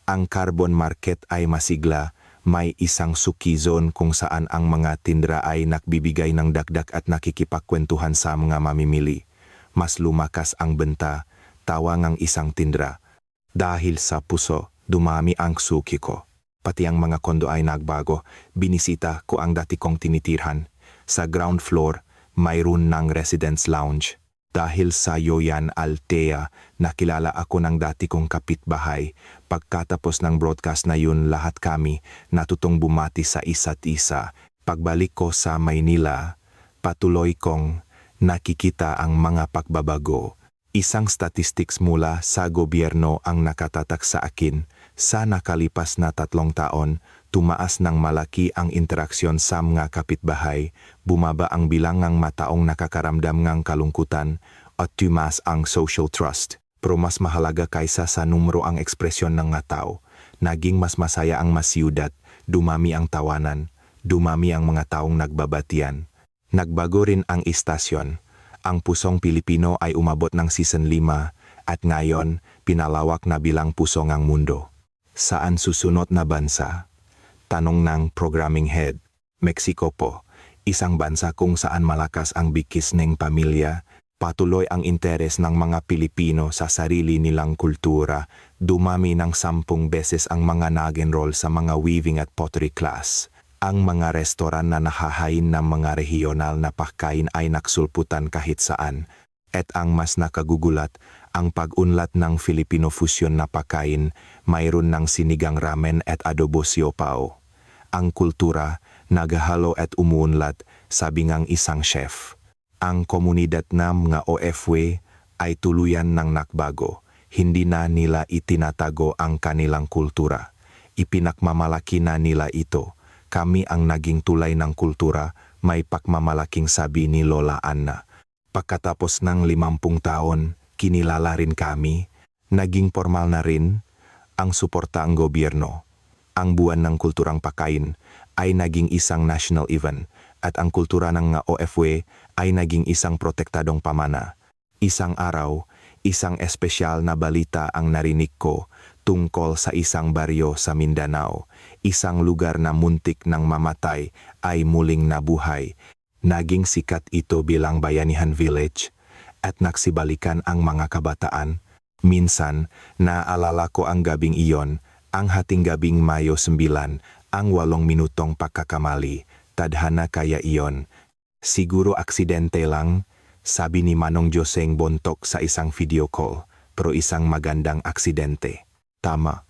S1: Ang carbon market ay masigla. May isang suki zone kung saan ang mga tindra ay nagbibigay ng dagdag at nakikipagkwentuhan sa mga mamimili. Mas lumakas ang benta, tawa ngang isang tindra. Dahil sa puso, dumami ang suki ko. Pati ang mga kondo ay nagbago. Binisita ko ang dati kong tinitirhan. Sa ground floor, mayroon ng residence lounge. Dahil sa Yoyan Altea, nakilala ako ng dati kong kapitbahay. Pagkatapos ng broadcast na yun, lahat kami natutong bumati sa isa't isa. Pagbalik ko sa Maynila, patuloy kong nakikita ang mga pagbabago. Isang statistics mula sa gobyerno ang nakatatak sa akin. Sa nakalipas na 3 taon, tumaas ng malaki ang interaksyon sa mga kapitbahay, bumaba ang bilang ng mataong nakakaramdam ng kalungkutan, at tumaas ang social trust. Pero mas mahalaga kaysa sa numero ang ekspresyon ng mga tao. Naging mas masaya ang masiyudad, dumami ang tawanan, dumami ang mga taong nagbabatian. Nagbago rin ang istasyon. Ang Pusong Pilipino ay umabot ng season 5 at ngayon pinalawak na bilang Puso ngang Mundo. Saan susunod na bansa? Tanong ng programming head. Mexico po, isang bansa kung saan malakas ang bikis ng pamilya, patuloy ang interes ng mga Pilipino sa sarili nilang kultura, dumami ng 10 beses ang mga nag-enroll sa mga weaving at pottery class. Ang mga restoran na nahahain ng mga regional na pagkain ay naksulputan kahit saan. At ang mas nakagugulat, ang pag-unlat ng Filipino fusion na pagkain, mayroon ng sinigang ramen at adobo siopao. Ang kultura, naghahalo at umuunlad, sabi ngang isang chef. Ang komunidad ng mga OFW ay tuluyan ng nakbago. Hindi na nila itinatago ang kanilang kultura. Ipinakmamalaki na nila ito. Kami ang naging tulay ng kultura, may pagmamalaking sabi ni Lola Anna. Pagkatapos ng 50 taon, kinilala rin kami, naging formal na rin ang suporta ng gobyerno. Ang buwan ng kulturang pagkain ay naging isang national event at ang kultura ng OFW ay naging isang protektadong pamana. Isang araw, isang espesyal na balita ang narinig ko tungkol sa isang baryo sa Mindanao. Isang lugar na muntik ng mamatay ay muling nabuhay. Naging sikat ito bilang Bayanihan Village at nagsibalikan ang mga kabataan. Minsan, naalala ko ang gabing iyon, ang hating gabing Mayo 9, ang 8 minutong pagkakamali. Tadhana kaya iyon. Siguro aksidente lang, sabi ni Manong Joseng Bontok sa isang video call, pero isang magandang aksidente. Tama,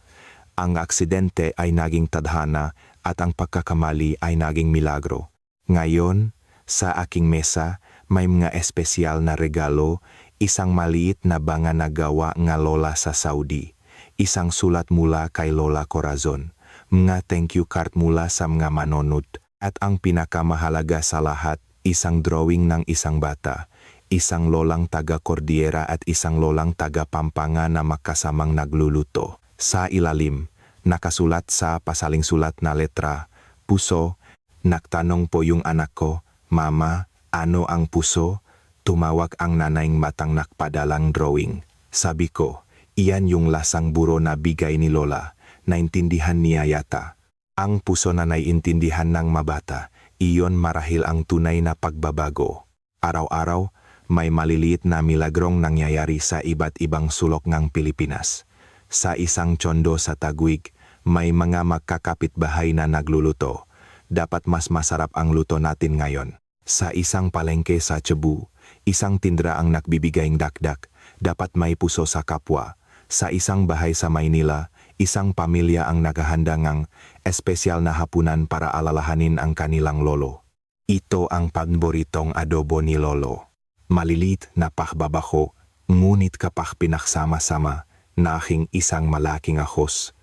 S1: ang aksidente ay naging tadhana at ang pagkakamali ay naging milagro. Ngayon, sa aking mesa, may mga espesyal na regalo, isang maliit na banga na gawa nga lola sa Saudi, isang sulat mula kay Lola Corazon, mga thank you card mula sa mga manonod, at ang pinakamahalaga sa lahat, isang drawing ng isang bata, Isang lolang taga Cordillera at isang lolang taga Pampanga na magkasamang nagluluto. Sa ilalim, nakasulat sa pasaling sulat na letra, puso. Nagtanong po yung anak ko, Mama, ano ang puso? Tumawag ang nanayng matang nakpadalang drawing. Sabi ko, iyan yung lasang buro na bigay ni Lola. Naintindihan niya yata. Ang puso na naiintindihan ng mabata, iyon marahil ang tunay na pagbabago. Araw-araw, may maliliit na milagrong nangyayari sa iba't ibang sulok ng Pilipinas. Sa isang tsondo sa Taguig, may mga magkakapitbahay na nagluluto. Dapat mas masarap ang luto natin ngayon. Sa isang palengke sa Cebu, isang tindra ang nagbibigayng dakdak, dapat may puso sa kapwa. Sa isang bahay sa Maynila, isang pamilya ang naghahanda ng espesyal na hapunan para alalahanin ang kanilang lolo. Ito ang paboritong adobo ni Lolo. Malilit na pakbabaho, ngunit kapag pinagsama-sama, nahing isang malaking ahos.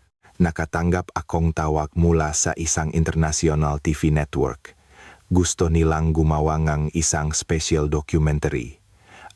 S1: Nakatanggap akong tawag mula sa isang international TV network. Gusto nilang gumawa ng isang special documentary.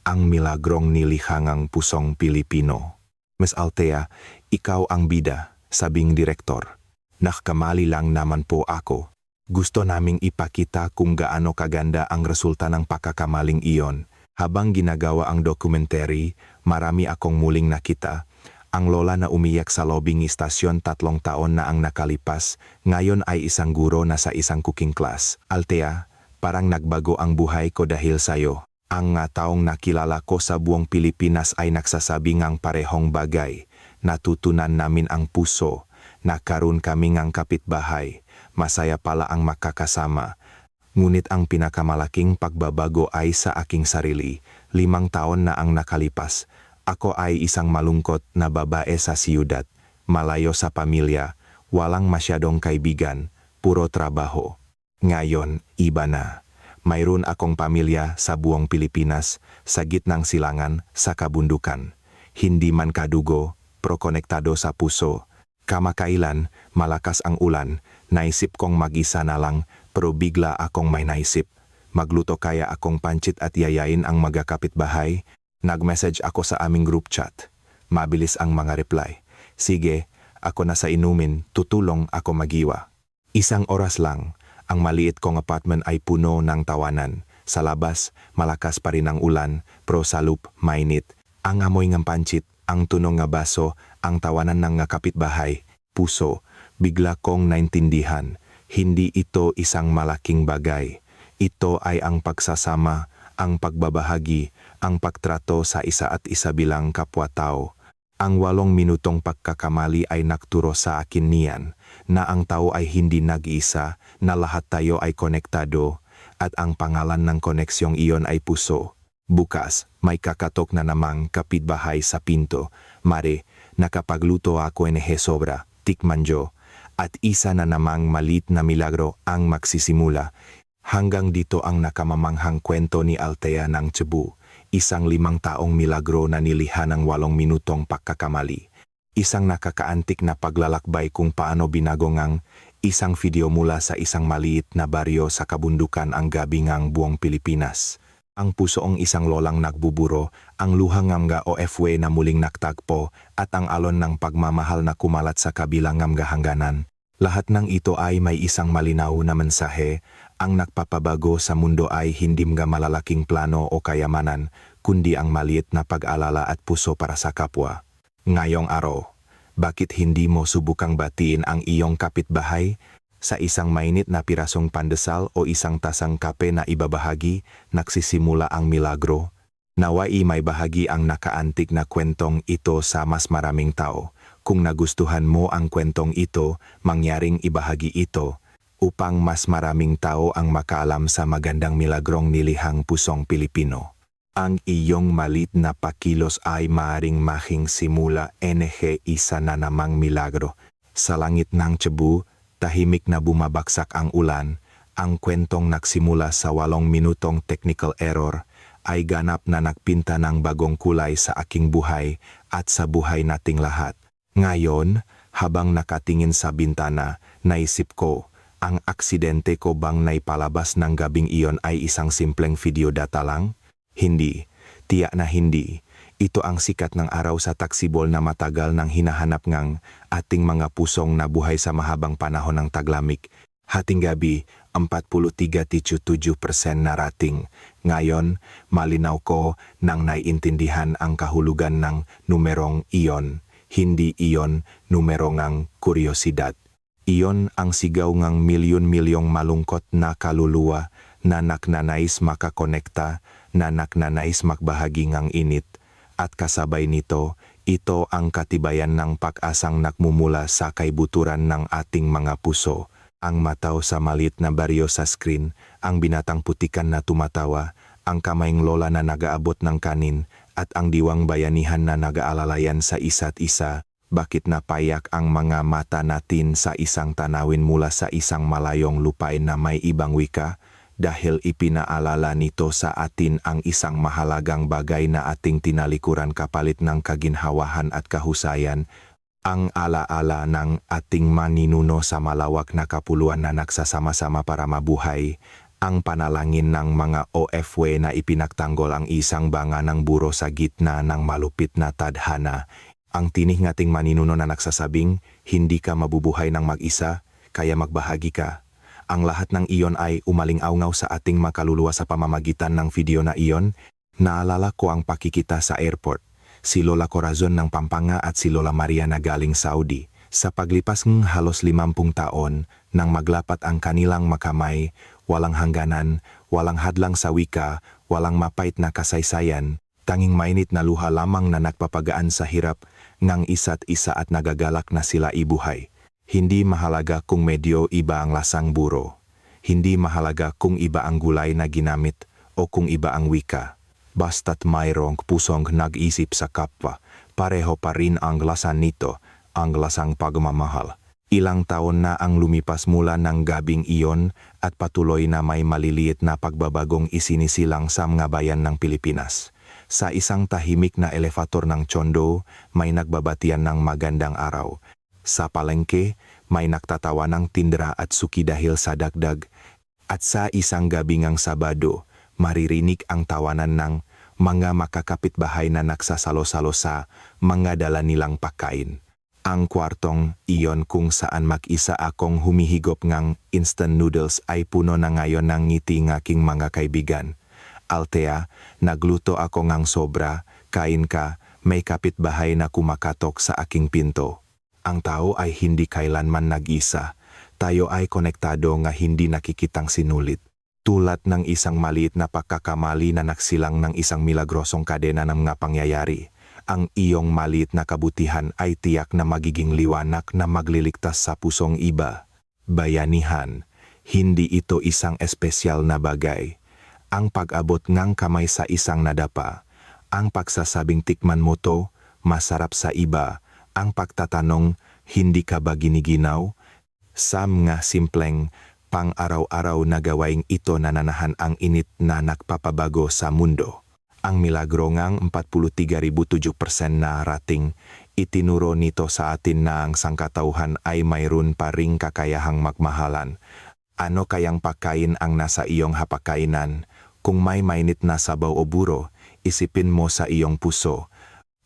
S1: Ang milagrong nilihangang pusong Pilipino. Ms. Althea, ikaw ang bida, sabing direktor. Nakamali lang naman po ako. Gusto naming ipakita kung gaano kaganda ang resulta ng pagkakamaling iyon. Habang ginagawa ang documentary, marami akong muling nakita. Ang lola na umiyak sa lobing istasyon 3 taon na ang nakalipas, ngayon ay isang guro na sa isang cooking class. Althea, parang nagbago ang buhay ko dahil sayo. Ang taong nakilala ko sa buong Pilipinas ay nagsasabi ngang parehong bagay. Natutunan namin ang puso. Nakaroon kami ngang kapitbahay. Masaya pala ang makakasama. Ngunit ang pinakamalaking pagbabago ay sa aking sarili. 5 taon na ang nakalipas. Ako ay isang malungkot na babae sa siyudad, malayo sa pamilya, walang masyadong kaibigan, puro trabaho. Ngayon, iba na. Mayroon akong pamilya sa buong Pilipinas, sa gitnang silangan, sa kabundukan. Hindi man kadugo, pero konektado sa puso. Kamakailan, malakas ang ulan, naisip kong mag-isa na lang, pero bigla akong may naisip. Magluto kaya akong pancit at yayain ang mga kapitbahay. Nag-message ako sa aming group chat. Mabilis ang mga reply. Sige, ako na sa inumin, tutulong ako magiwa. 1 oras lang, ang maliit kong apartment ay puno ng tawanan. Sa labas, malakas pa rin ang ulan, pero sa loob, mainit. Ang amoy ng pancit, ang tunog nga baso, ang tawanan ng kapitbahay, puso. Bigla kong naintindihan, hindi ito isang malaking bagay. Ito ay ang pagsasama, ang pagbabahagi, ang pagtrato sa isa at isa bilang kapwa-tao. Ang 8 minutong pagkakamali ay nagturo sa akin niyan, na ang tao ay hindi nag-iisa, na lahat tayo ay konektado, at ang pangalan ng koneksyong iyon ay puso. Bukas, may kakatok na namang kapitbahay sa pinto. Mare, nakapagluto ako sobra, tikmanjo, at isa na namang malit na milagro ang magsisimula. Hanggang dito ang nakamamanghang kwento ni Althea ng Cebu, isang 5 taong milagro na nilihan ng 8 minutong pagkakamali. Isang nakakaantik na paglalakbay kung paano binago ngang isang video mula sa isang maliit na baryo sa kabundukan ang gabi ngang buong Pilipinas. Ang pusoong isang lolang nagbuburo, ang luhang nga OFW na muling naktagpo, at ang alon ng pagmamahal na kumalat sa kabilang ng hangganan. Lahat ng ito ay may isang malinaw na mensahe. Ang nagpapabago sa mundo ay hindi mga malalaking plano o kayamanan, kundi ang maliit na pag-alala at puso para sa kapwa. Ngayong araw, bakit hindi mo subukang batiin ang iyong kapitbahay? Sa isang mainit na pirasong pandesal o isang tasang kape na ibabahagi, nagsisimula ang milagro. Nawai may bahagi ang nakaantik na kwentong ito sa mas maraming tao. Kung nagustuhan mo ang kwentong ito, mangyaring ibahagi ito, upang mas maraming tao ang makaalam sa magandang milagrong nilihang pusong Pilipino. Ang iyong malit na pakilos ay maaring mahing simula isa na namang milagro. Sa langit ng Cebu, tahimik na bumabagsak ang ulan. Ang kwentong nagsimula sa 8 minutong technical error ay ganap na nagpinta ng bagong kulay sa aking buhay at sa buhay nating lahat. Ngayon, habang nakatingin sa bintana, naisip ko, ang aksidente ko bang naipalabas ng gabing iyon ay isang simpleng video data lang? Hindi, tiyak na hindi. Ito ang sikat ng araw sa taksibol na matagal nang hinahanap ngang ating mga pusong nabuhay sa mahabang panahon ng taglamig. Hating gabi, 43.7% na rating. Ngayon, malinaw ko nang naiintindihan ang kahulugan ng numerong iyon. Hindi iyon numero ngang kuryosidad. Iyon ang sigaw ngang milyon-milyong malungkot na kaluluwa na naknanais makakonekta, na naknanais magbahagi ngang init. At kasabay nito, ito ang katibayan ng pag-asang nakmumula sa kaibuturan ng ating mga puso. Ang mataw sa maliit na baryo sa screen, ang binatang putikan na tumatawa, ang kamayng lola na nagaabot ng kanin, at ang diwang bayanihan na nag-aalalayan sa isa't isa. Bakit napayak ang mga mata natin sa isang tanawin mula sa isang malayong lupain na may ibang wika? Dahil ipinaalala nito sa atin ang isang mahalagang bagay na ating tinalikuran kapalit ng kaginhawahan at kahusayan, ang alaala ng ating maninuno sa malawak na kapuluan na nagsasama-sama para mabuhay, ang panalangin ng mga OFW na ipinagtanggol ang isang banga ng buro sa gitna ng malupit na tadhana, ang tinig ngating maninuno na nagsasabing, hindi ka mabubuhay ng mag-isa, kaya magbahagi ka. Ang lahat ng iyon ay umaling-aungaw sa ating makaluluwa sa pamamagitan ng video na iyon. Naalala ko ang pakikita sa airport. Si Lola Corazon ng Pampanga at si Lola Maria na galing Saudi. Sa paglipas ng halos 50 taon, nang maglapat ang kanilang makamay, walang hangganan, walang hadlang sa wika, walang mapait na kasaysayan, tanging mainit na luha lamang na nagpapagaan sa hirap, ngang isa't isa at nagagalak na sila ibuhay. Hindi mahalaga kung medyo iba ang lasang buro. Hindi mahalaga kung iba ang gulay na ginamit o kung iba ang wika. Basta't mayroong pusong nag-isip sa kapwa, pareho pa rin ang lasan nito, ang lasang pagmamahal. Ilang taon na ang lumipas mula ng gabing iyon at patuloy na may maliliit na pagbabagong isinisilang sa mga bayan ng Pilipinas. Sa isang tahimik na elevator ng Tondo, may nagbabatian ng magandang araw. Sa palengke, may nagtatawa ng tindera at suki dahil sa dagdag. At sa isang gabingang Sabado, maririnig ang tawanan ng mga makakapitbahay na nagsasalo-salo sa mga dala nilang pagkain. Ang kwartong iyon kung saan mag-isa akong humihigop ngang instant noodles ay puno na ngayon ng ngiti ng aking mga kaibigan. Altea, nagluto ako ngang sobra, kain ka, may kapitbahay na kumakatok sa aking pinto. Ang tao ay hindi kailanman nag-isa. Tayo ay konektado nga hindi nakikitang sinulit. Tulad ng isang maliit na pagkakamali na nagsilang ng isang milagrosong kadena ng mga pangyayari. Ang iyong maliit na kabutihan ay tiyak na magiging liwanag na magliligtas sa pusong iba. Bayanihan, hindi ito isang espesyal na bagay. Ang pag-abot ng kamay sa isang nadapa, ang pagsasabing tikman mo to, masarap sa iba, ang pagtatanong, hindi ka ba giniginaw? Sa mga simpleng, pang-araw-araw na gawaing ito nananahan ang init na nagpapabago sa mundo. Ang milagro ngang 43.7% na rating, itinuro nito sa atin na ang sangkatauhan ay mayroon pa ring kakayahang magmahalan. Ano kayang pagkain ang nasa iyong hapagkainan? Kung may mainit na sabaw o buro, isipin mo sa iyong puso.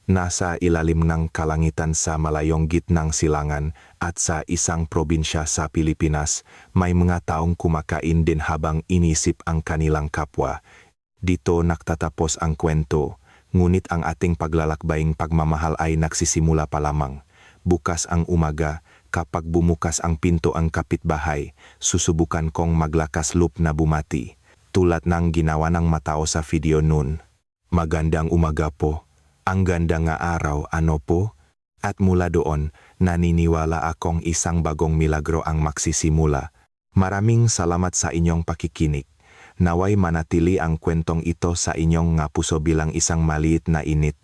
S1: Nasa ilalim ng kalangitan sa malayong gitnang silangan at sa isang probinsya sa Pilipinas, may mga taong kumakain din habang inisip ang kanilang kapwa. Dito nagtatapos ang kwento, ngunit ang ating paglalakbaying pagmamahal ay nagsisimula pa lamang. Bukas ang umaga, kapag bumukas ang pinto ang kapitbahay, susubukan kong maglakas loob na bumati. Tulad ng ginawa ng matao sa video noon. Magandang umaga po. Ang ganda nga araw, ano po? At mula doon, naniniwala akong isang bagong milagro ang magsisimula. Maraming salamat sa inyong pakikinig. Naway manatili ang kwentong ito sa inyong nga puso bilang isang maliit na init